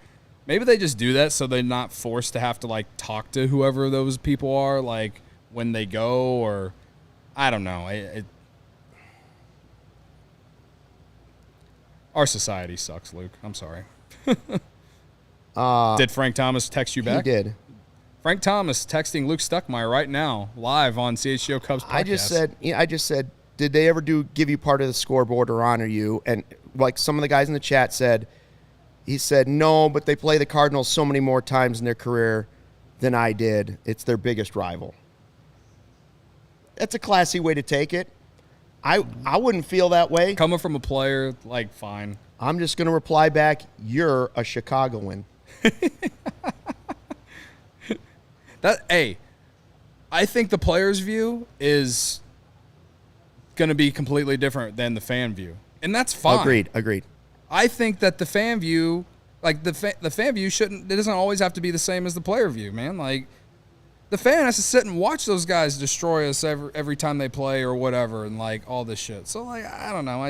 Maybe they just do that so they're not forced to have to, like, talk to whoever those people are, like, when they go, or I don't know. Our society sucks, Luke. I'm sorry. Did Frank Thomas text you back? He did. Frank Thomas texting Luke Stuckmeyer right now, live on CHGO Cubs podcast. I just said, did they ever give you part of the scoreboard or honor you? And, like, some of the guys in the chat said, he said, no, but they play the Cardinals so many more times in their career than I did. It's their biggest rival. That's a classy way to take it. I wouldn't feel that way. Coming from a player, like, fine. I'm just going to reply back, you're a Chicagoan. I think the player's view is going to be completely different than the fan view, and that's fine. Agreed. I think that the fan view, like, the fan view it doesn't always have to be the same as the player view, man. Like, the fan has to sit and watch those guys destroy us every time they play or whatever, and, like, all this shit. So, like, I don't know.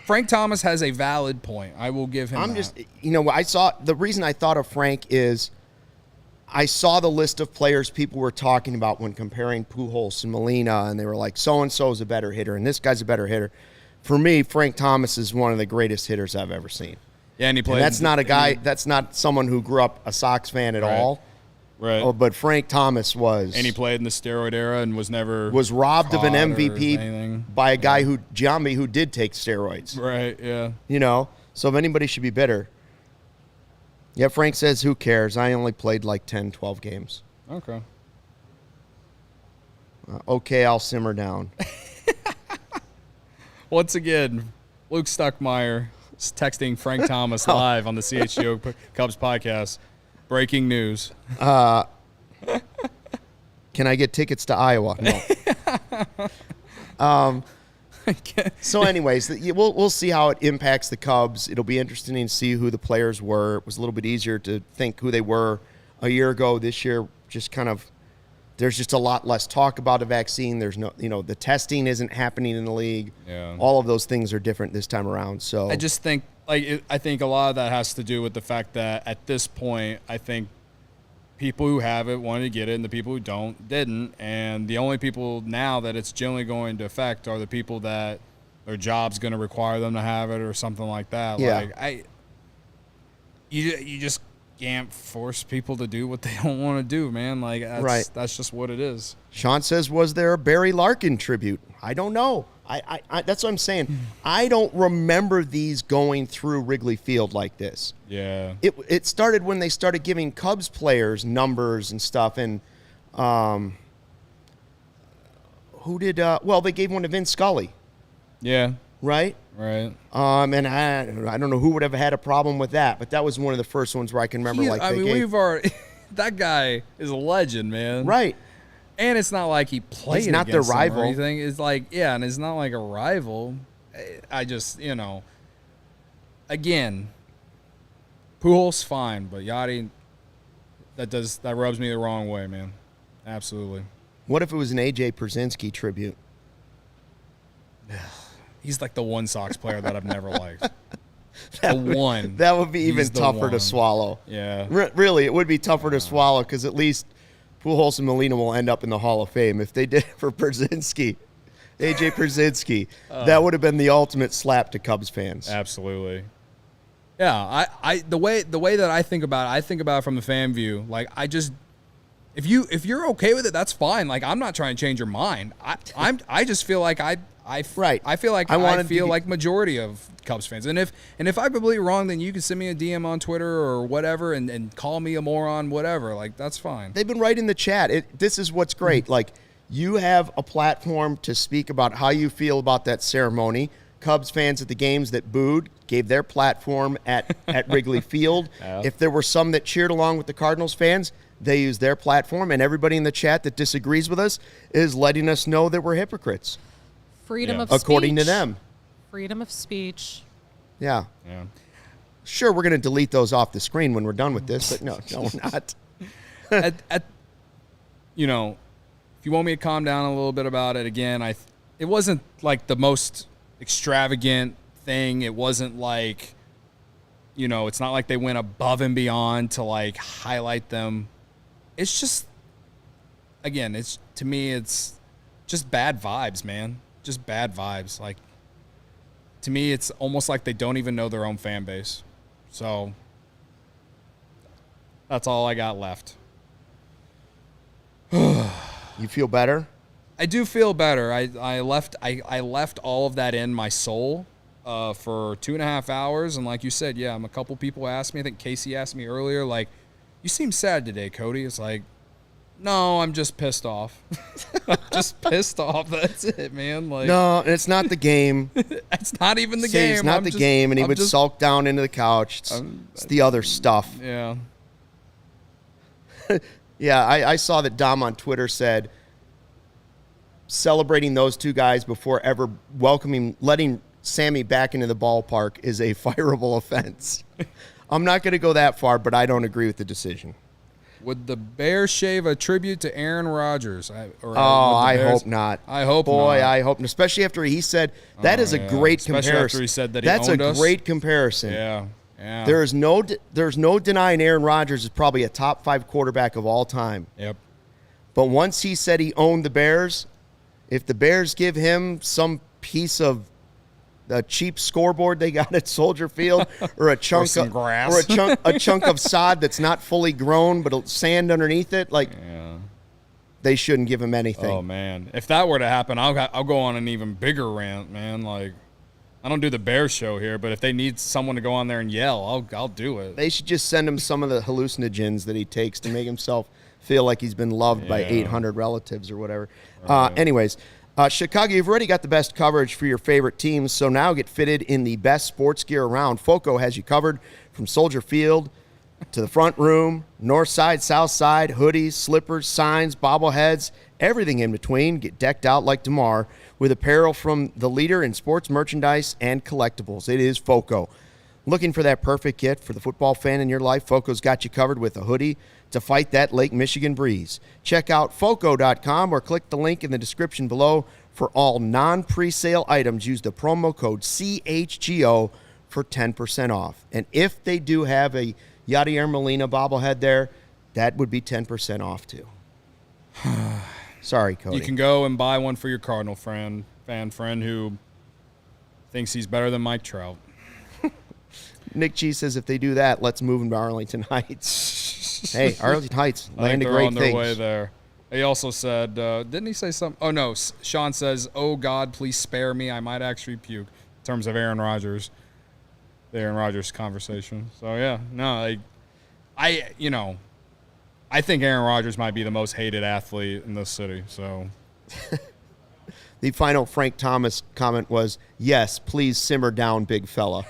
Frank Thomas has a valid point. I will give him that. The reason I thought of Frank is I saw the list of players people were talking about when comparing Pujols and Molina, and they were like, so-and-so is a better hitter, and this guy's a better hitter. For me, Frank Thomas is one of the greatest hitters I've ever seen. Yeah, and he played. And that's not a guy. That's not someone who grew up a Sox fan at all. Right. Oh, but Frank Thomas was. And he played in the steroid era and was robbed of an MVP by a guy who did take steroids. Right. Yeah. You know, so if anybody should be bitter. Yeah, Frank says, who cares? I only played like 10, 12 games. Okay. Okay, I'll simmer down. Once again, Luke Stuckmeyer is texting Frank Thomas live on the CHGO Cubs podcast. Breaking news. Can I get tickets to Iowa? No. So anyways, we'll see how it impacts the Cubs. It'll be interesting to see who the players were. It was a little bit easier to think who they were a year ago. This year, just kind of There's just a lot less talk about a vaccine. There's no, the testing isn't happening in the league. Yeah. All of those things are different this time around. So I just think, I think a lot of that has to do with the fact that at this point, I think people who have it wanted to get it, and the people who don't didn't. And the only people now that it's generally going to affect are the people that their job's going to require them to have it or something like that. Yeah. You just can't force people to do what they don't want to do, man. That's just what it is. Sean says, was there a Barry Larkin tribute? I don't know. I that's what I'm saying. I don't remember these going through Wrigley Field like this. Yeah. It started when they started giving Cubs players numbers and stuff. And who did? They gave one to Vin Scully. Yeah. Right. Right. And I don't know who would have had a problem with that, but that was one of the first ones where I can remember. We've already. That guy is a legend, man. Right. And it's not like he played. He's not their rival. Or anything. It's and it's not like a rival. I just, again, Pujols fine, but Yadi, that rubs me the wrong way, man. Absolutely. What if it was an AJ Pierzynski tribute? He's like the one Sox player that I've never liked. One. That would be even tougher to swallow. Yeah. Really, it would be tougher to swallow because at least Pujols and Molina will end up in the Hall of Fame. If they did it for AJ Pierzynski, that would have been the ultimate slap to Cubs fans. Absolutely. Yeah, the way that I think about it from the fan view, if you're okay with it, that's fine. I'm not trying to change your mind. I just feel like I feel like majority of Cubs fans. And if I'm completely wrong, then you can send me a DM on Twitter or whatever and call me a moron, whatever. That's fine. They've been right in the chat. This is what's great. You have a platform to speak about how you feel about that ceremony. Cubs fans at the games that booed gave their platform at Wrigley Field. Yeah. If there were some that cheered along with the Cardinals fans, they used their platform. And everybody in the chat that disagrees with us is letting us know that we're hypocrites. Freedom of speech. According to them. Freedom of speech. Yeah. Sure, we're going to delete those off the screen when we're done with this, but no, we're not. If you want me to calm down a little bit about it, again, it wasn't the most extravagant thing. It wasn't it's not like they went above and beyond to highlight them. It's just, again, to me, it's just bad vibes, man. Just bad vibes. To me, it's almost like they don't even know their own fan base. So that's all I got left. You feel better? I do feel better. I left all of that in my soul for 2.5 hours, and like you said, a couple people asked me. I think Casey asked me earlier, you seem sad today, Cody. It's no, I'm just pissed off. I'm just pissed off. That's it, man. No, it's not the game. It's not even the game. It's not the game, and he would sulk down into the couch. It's the other stuff. Yeah. Yeah, I saw that Dom on Twitter said celebrating those two guys before ever letting Sammy back into the ballpark is a fireable offense. I'm not going to go that far, but I don't agree with the decision. Would the Bears shave a tribute to Aaron Rodgers? I hope not. I hope Boy, not. I hope not. Especially after he said that is a great comparison. Especially after he said that he That's owned a us. great comparison. Yeah. There's no denying Aaron Rodgers is probably a top 5 quarterback of all time. Yep. But once he said he owned the Bears, if the Bears give him some piece of a cheap scoreboard they got at Soldier Field, or a chunk or of grass. or a chunk of sod that's not fully grown but sand underneath it, they shouldn't give him anything. Oh man, if that were to happen, I'll go on an even bigger rant, man. I don't do the Bears show here, but if they need someone to go on there and yell, I'll do it. They should just send him some of the hallucinogens that he takes to make himself feel like he's been loved by 800 relatives or whatever. Right. Anyways. Chicago, you've already got the best coverage for your favorite teams, so now get fitted in the best sports gear around. FOCO has you covered from Soldier Field to the front room, north side, south side, hoodies, slippers, signs, bobbleheads, everything in between. Get decked out like DeMar with apparel from the leader in sports merchandise and collectibles. It is FOCO. Looking for that perfect gift for the football fan in your life? FOCO's got you covered with a hoodie to fight that Lake Michigan breeze. Check out foco.com or click the link in the description below. For all non-presale items, use the promo code CHGO for 10% off. And if they do have a Yadier Molina bobblehead there, that would be 10% off too. Sorry, Cody. You can go and buy one for your Cardinal fan friend who thinks he's better than Mike Trout. Nick G says if they do that, let's move them to Arlington Heights. Hey, Arlington Heights, land of great things. They're on their way there. He also said, didn't he say something? Oh, no. Sean says, oh, God, please spare me. I might actually puke. In terms of Aaron Rodgers. The Aaron Rodgers conversation. So, yeah. No, I think Aaron Rodgers might be the most hated athlete in this city. So, the final Frank Thomas comment was, yes, please simmer down, big fella.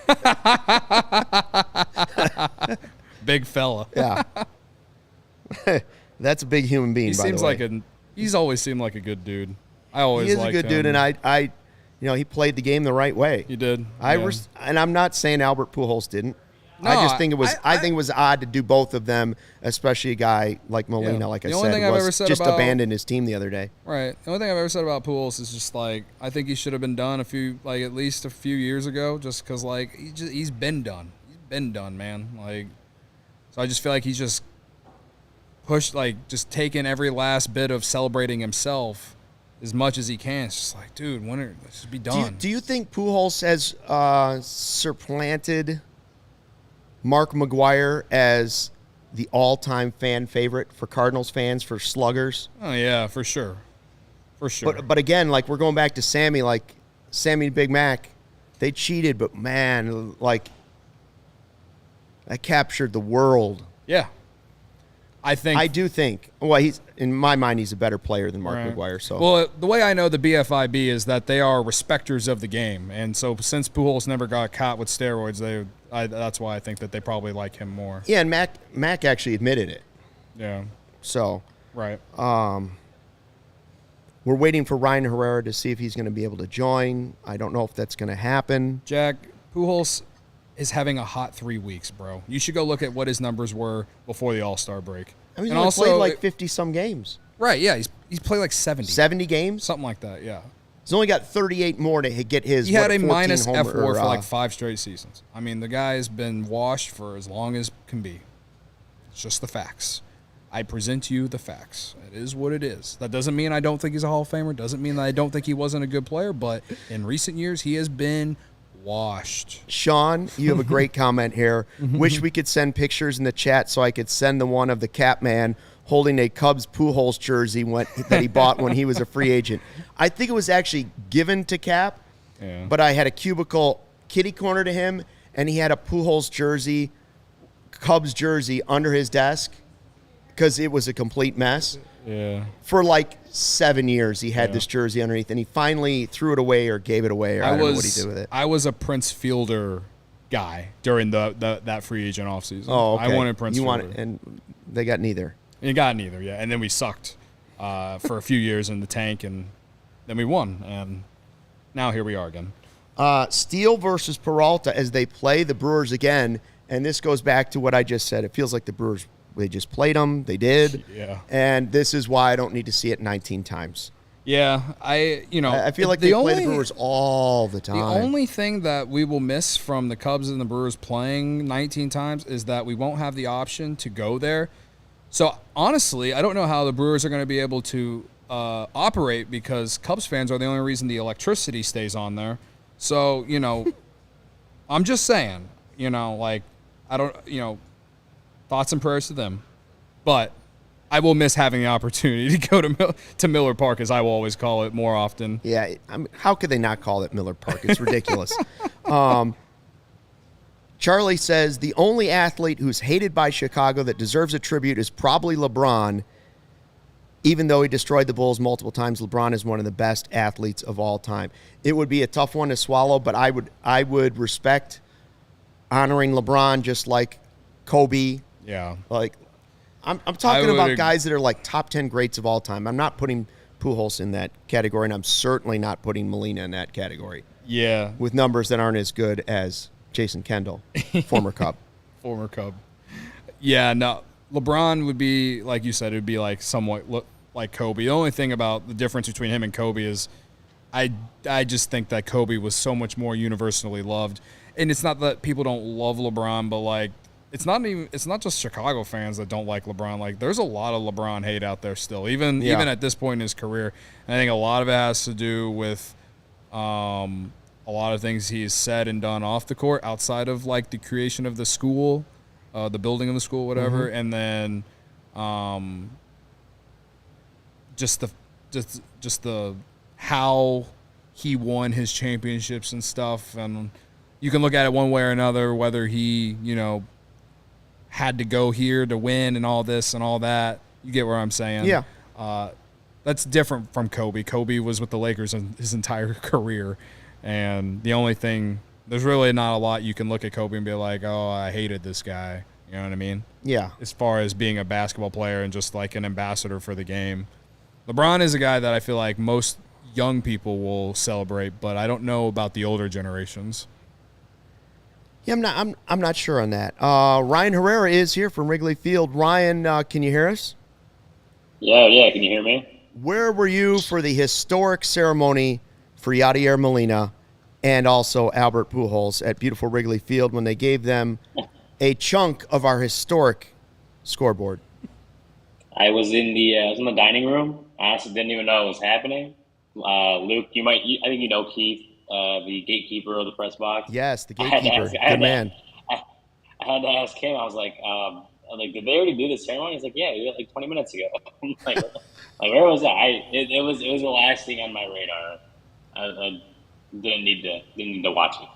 Big fella. Yeah. That's a big human being, by the way. He's always seemed like a good dude. I always liked him. He is a good dude, and he played the game the right way. He did. And I'm not saying Albert Pujols didn't. No, I just think I think it was odd to do both of them, especially a guy like Molina, like I said, abandoned his team the other day. Right. The only thing I've ever said about Pujols is just I think he should have been done at least a few years ago, just because he's been done. He's been done, man. So I just feel like he's just pushed, just taking every last bit of celebrating himself as much as he can. It's just dude, let's just be done. Do you think Pujols has supplanted Mark McGwire as the all-time fan favorite for Cardinals fans, for sluggers? Oh, yeah, for sure. For sure. But again, we're going back to Sammy, Sammy and Big Mac, they cheated, but man, that captured the world. Yeah. I do think, he's, in my mind, he's a better player than Mark McGwire. So, well, the way I know the BFIB is that they are respecters of the game, and so since Pujols never got caught with steroids, that's why I think that they probably like him more. Yeah, and Mac actually admitted it. Yeah. So, right. We're waiting for Ryan Herrera to see if he's going to be able to join. I don't know if that's going to happen. Jack, Pujols is having a hot 3 weeks, bro. You should go look at what his numbers were before the All-Star break. I mean, he's played 50-some games. Right, yeah. He's played 70. 70 games? Something like that, yeah. He's only got 38 more to get his, He had a minus F4 for 5 straight seasons. I mean, the guy has been washed for as long as can be. It's just the facts. I present to you the facts. It is what it is. That doesn't mean I don't think he's a Hall of Famer. Doesn't mean that I don't think he wasn't a good player. But in recent years, he has been washed. Sean, you have a great comment here. Wish we could send pictures in the chat so I could send the one of the Cap Man holding a Cubs Pujols jersey that he bought when he was a free agent. I think it was actually given to Cap, but I had a cubicle kitty corner to him, and he had a Pujols jersey, Cubs jersey under his desk because it was a complete mess. Yeah. For 7 years, he had this jersey underneath, and he finally threw it away or gave it away, or I don't know what he did with it. I was a Prince Fielder guy during that free agent offseason. Oh, okay. I wanted Prince Fielder. And they got neither. You got neither, yeah. And then we sucked for a few years in the tank, and then we won. And now here we are again. Steele versus Peralta as they play the Brewers again. And this goes back to what I just said. It feels like the Brewers, they just played them. They did. Yeah. And this is why I don't need to see it 19 times. Yeah. I feel like they play the Brewers all the time. The only thing that we will miss from the Cubs and the Brewers playing 19 times is that we won't have the option to go there. So, honestly, I don't know how the Brewers are going to be able to operate because Cubs fans are the only reason the electricity stays on there. So, I'm just saying, thoughts and prayers to them. But I will miss having the opportunity to go to Miller Park, as I will always call it, more often. Yeah, how could they not call it Miller Park? It's ridiculous. Charlie says, the only athlete who's hated by Chicago that deserves a tribute is probably LeBron. Even though he destroyed the Bulls multiple times, LeBron is one of the best athletes of all time. It would be a tough one to swallow, but I would respect honoring LeBron just like Kobe. Yeah. I'm talking about guys that are top 10 greats of all time. I'm not putting Pujols in that category, and I'm certainly not putting Molina in that category. Yeah. With numbers that aren't as good as Jason Kendall, former Cub. Former Cub. Yeah, no. LeBron would be, like you said, it would be like somewhat like Kobe. The only thing about the difference between him and Kobe is I just think that Kobe was so much more universally loved. And it's not that people don't love LeBron, but like it's not just Chicago fans that don't like LeBron. Like there's a lot of LeBron hate out there still, even at this point in his career. And I think a lot of it has to do with a lot of things he's said and done off the court, outside of like the creation of the school, the building of the school, whatever, and then just the how he won his championships and stuff. And you can look at it one way or another, whether he, had to go here to win and all this and all that. You get where I'm saying? Yeah. That's different from Kobe. Kobe was with the Lakers his entire career. And the only thing, there's really not a lot you can look at Kobe and be like, oh, I hated this guy. You know what I mean? Yeah. As far as being a basketball player and just like an ambassador for the game. LeBron is a guy that I feel like most young people will celebrate, but I don't know about the older generations. Yeah, I'm not sure on that. Ryan Herrera is here from Wrigley Field. Ryan, can you hear us? Yeah. Can you hear me? Where were you for the historic ceremony for Yadier Molina and also Albert Pujols at beautiful Wrigley Field when they gave them a chunk of our historic scoreboard? I was in the dining room. I honestly didn't even know it was happening. Luke, I think you know Keith, the gatekeeper of the press box. Yes, the gatekeeper. Good man. I had to ask him. I was like, did they already do the ceremony? He's like, yeah, we did it like 20 minutes ago. like where was that? It was the last thing on my radar. I didn't need to watch it.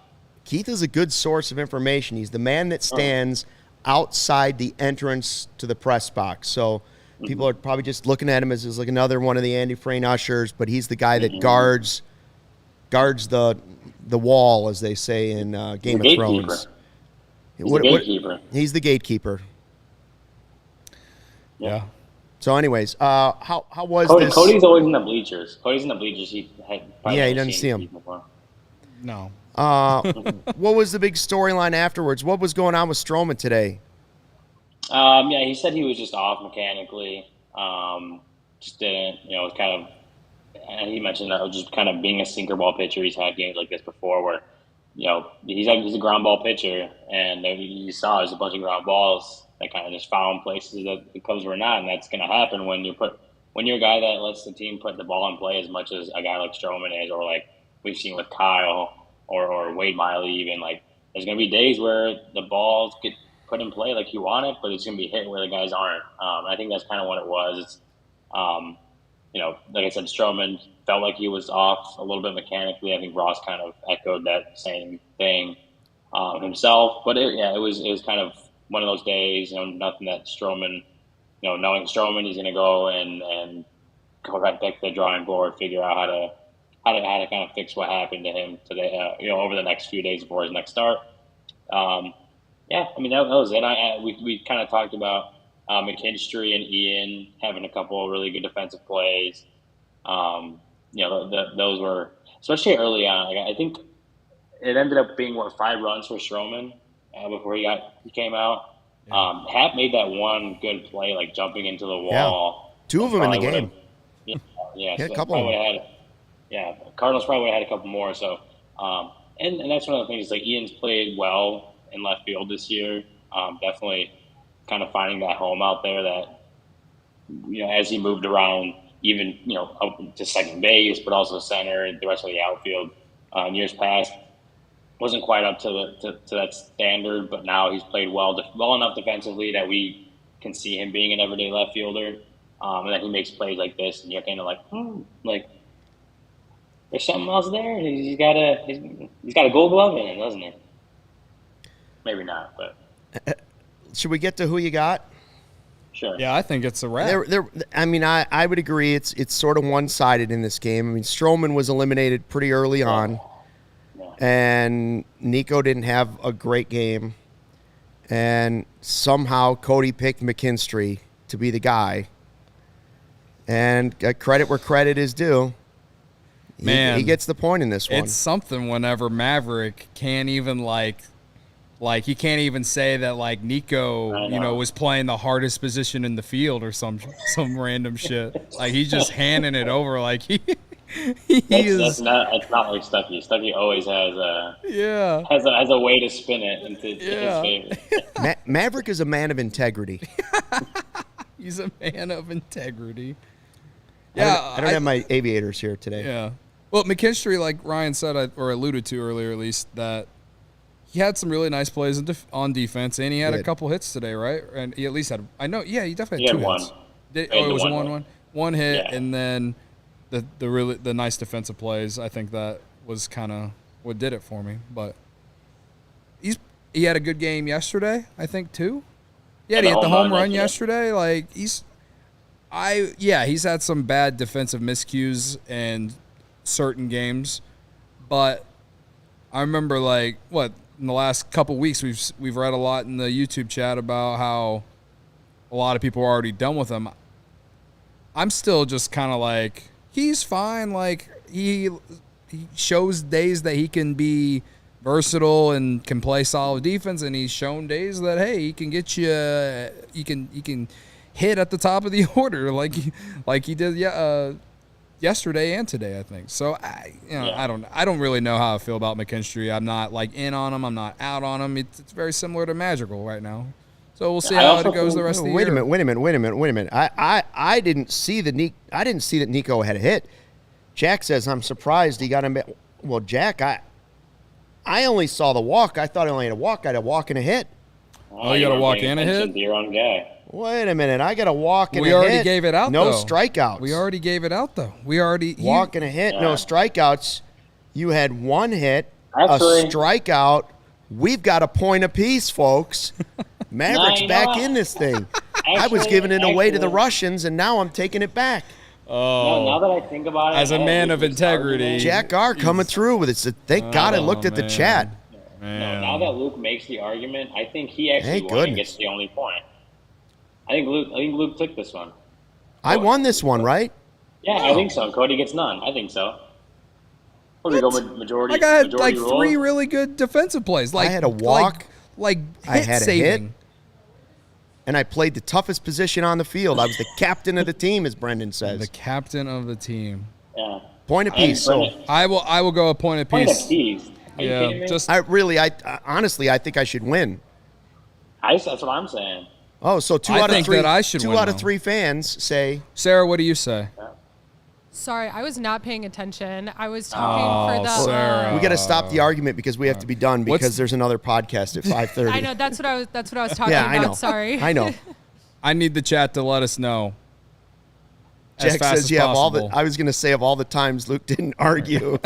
Keith is a good source of information. He's the man that stands outside the entrance to the press box. So people are probably just looking at him as like another one of the Andy Frayne ushers, but he's the guy that guards the wall, as they say in Game of Thrones. He's the gatekeeper. He's the gatekeeper. Yeah. So, anyways, how was Cody, this? Cody's always in the bleachers. He doesn't see him. No. What was the big storyline afterwards? What was going on with Stroman today? He said he was just off mechanically. Just didn't, it was kind of, and he mentioned that just kind of being a sinker ball pitcher. He's had games like this before where, he's a ground ball pitcher, and you saw there's a bunch of ground balls that kind of just found places that the Cubs were not, and that's going to happen when you're a guy that lets the team put the ball in play as much as a guy like Stroman is, or like we've seen with Kyle or Wade Miley even. Like, there's going to be days where the balls get put in play like you want it, but it's going to be hit where the guys aren't. I think that's kind of what it was. It's, like I said, Stroman felt like he was off a little bit mechanically. I think Ross kind of echoed that same thing himself. But it was kind of one of those days, nothing that Stroman, knowing Stroman, he's going to go and go right back to the drawing board, figure out how to kind of fix what happened to him today, over the next few days before his next start. That was it. We kind of talked about McKinstry and Ian having a couple of really good defensive plays. Those were, especially early on. Like, I think it ended up being 5 runs for Stroman before he came out. Yeah. Hap made that one good play, like jumping into the wall. Yeah. 2 of them in the game. Yeah, so a couple of them. Cardinals probably would have had a couple more. So, and that's one of the things. Like, Ian's played well in left field this year. Definitely kind of finding that home out there that, as he moved around, even, up to second base, but also center and the rest of the outfield in years past, wasn't quite up to that standard, but now he's played well enough defensively that we can see him being an everyday left fielder, and then he makes plays like this, and you're kind of like, there's something else there. He's got a Gold Glove in it, doesn't he? Maybe not, but should we get to who you got? Sure. Yeah, I think it's a wrap. I would agree. It's sort of one-sided in this game. I mean, Stroman was eliminated pretty early on, and Nico didn't have a great game, and somehow Cody picked McKinstry to be the guy. And credit where credit is due. Man, he gets the point in this one. It's something whenever Maverick can't even Like, he can't even say that, like, Nico, was playing the hardest position in the field or some random shit. Like, he's just handing it over like he That's not like Stuckey. Stuckey always has a way to spin it into his favor. Maverick is a man of integrity. He's a man of integrity. Yeah, I don't have my aviators here today. Yeah. Well, McKinstry, like Ryan said, or alluded to earlier at least, that he had some really nice plays on defense, and he had a couple hits today, right? And he at least had, he definitely had 2 hits. It was one hit, and then the nice defensive plays. I think that was kind of what did it for me. But he had a good game yesterday, I think, too. Yeah, he hit the home run yesterday. Like, he's had some bad defensive miscues in certain games, but I remember, like, in the last couple weeks, we've read a lot in the YouTube chat about how a lot of people are already done with him. I'm still just kind of like, he's fine. Like, he shows days that he can be versatile and can play solid defense, and he's shown days that, hey, he can get you, he can hit at the top of the order like he did yesterday and today, I think. So I don't really know how I feel about McKinstry. I'm not like in on him. I'm not out on him. It's very similar to Magical right now. So we'll see how it goes the rest of the year. Wait a minute. I didn't see that Nico had a hit. Jack says I'm surprised he got him. Well, Jack, I only saw the walk. I thought he only had a walk. I had a walk and a hit. Oh, you got a walk and a hit? You're on guy. Wait a minute. I got a walk and a hit. We already gave it out, no though. Strikeouts. We already gave it out, though. Walk and a hit, no strikeouts. You had 1 hit, Actually, a strikeout. We've got a point apiece, folks. Maverick's back in this thing. I was giving it away to the Russians, and now I'm taking it back. Oh, now that I think about it, as a man of integrity, Jack R coming through with it. So thank God I looked at the chat. No, now that Luke makes the argument, I think he actually won and gets the only point. I think Luke took this one. I won this one, right? Yeah, I think so. Cody gets none. I think so. What do we go majority? Like, I had majority like rules? 3 really good defensive plays. Like, I had a walk. Like I had saving. a hit. And I played the toughest position on the field. I was the captain of the team, as Brendan says. The captain of the team. Yeah. Point apiece. So I will go a point apiece. Point apiece. Are you kidding me? Honestly, I think I should win. That's what I'm saying. Oh, so two I out think of 3. that I should 2 win, out of though. 3 fans say. Sarah, what do you say? Sorry, I was not paying attention. I was talking for the. Sarah. We got to stop the argument because we have to be done because there's another podcast at 5:30. I know that's what I was talking Yeah, about. I know. Sorry. I know. I need the chat to let us know. As Jack fast says, as "Yeah, possible. I was going to say of all the times Luke didn't argue."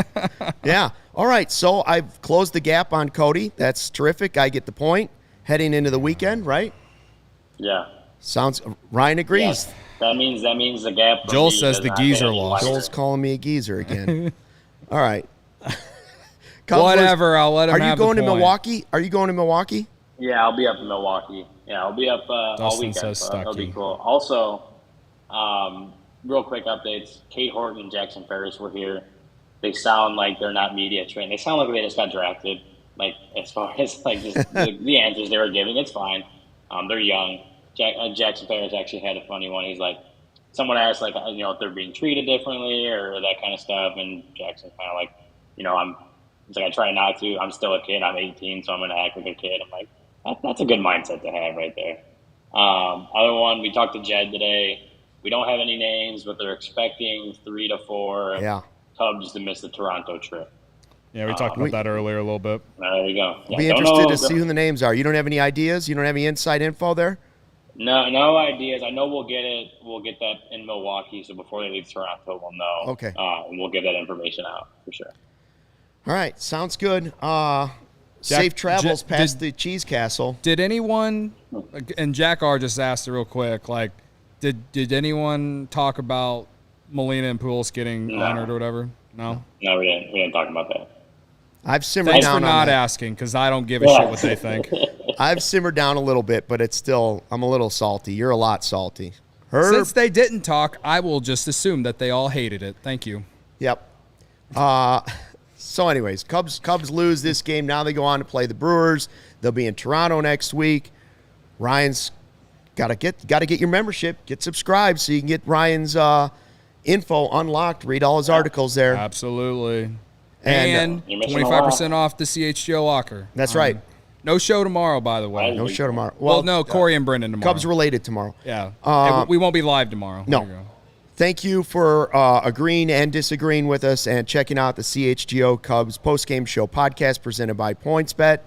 Yeah. All right. So I've closed the gap on Cody. That's terrific. I get the point heading into the weekend, right? Yeah. Sounds. Ryan agrees. Yes. That means the gap. for Joel me says does the not geezer get any lost. wider. Joel's calling me a geezer again. All right. Cubs Whatever. I'll let him Are you have going the to point. Milwaukee? Are you going to Milwaukee? Yeah, I'll be up in Milwaukee. Yeah, I'll be up all Dustin weekend. says So that'll be Stuckey. cool. Also, real quick updates. Kate Horton and Jackson Ferris were here. They sound like they're not media trained. They sound like they just got drafted. Like, as far as like just the answers they were giving, it's fine. They're young. Jackson Ferris actually had a funny one. He's like, someone asked like, if they're being treated differently or that kind of stuff, and Jackson's kind of like, it's like I try not to. I'm still a kid. I'm 18, so I'm gonna act like a kid. I'm like, that's a good mindset to have right there. Other one, we talked to Jed today. We don't have any names, but they're expecting 3 to 4 Cubs to miss the Toronto trip. Yeah, we talked about that earlier a little bit. There you go. Yeah, Be interested to see who the names are. You don't have any ideas? You don't have any inside info there? No ideas. I know we'll get it. We'll get that in Milwaukee. So before they leave Toronto, we'll know. Okay. And we'll get that information out for sure. All right, sounds good. Safe travels past the Cheese Castle. Did anyone, and Jack R just asked it real quick, like, did anyone talk about Molina and Pujols getting honored or whatever? No? No, we didn't talk about that. I've simmered Thanks down for on not that. asking, because I don't give a shit what they think. I've simmered down a little bit, but it's still, I'm a little salty. You're a lot salty. Since they didn't talk, I will just assume that they all hated it. Thank you. Yep. So, anyways, Cubs lose this game. Now they go on to play the Brewers. They'll be in Toronto next week. Ryan's got to get your membership, get subscribed so you can get Ryan's info unlocked. Read all his articles there. Absolutely. And, You're missing 25% off the CHGO locker. That's right. No show tomorrow, by the way. No show tomorrow. Well, no, Corey and Brendan tomorrow. Cubs related tomorrow. Yeah. We won't be live tomorrow. No. There you go. Thank you for agreeing and disagreeing with us and checking out the CHGO Cubs postgame show podcast presented by PointsBet.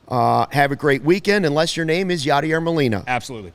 Have a great weekend, unless your name is Yadi or Molina. Absolutely.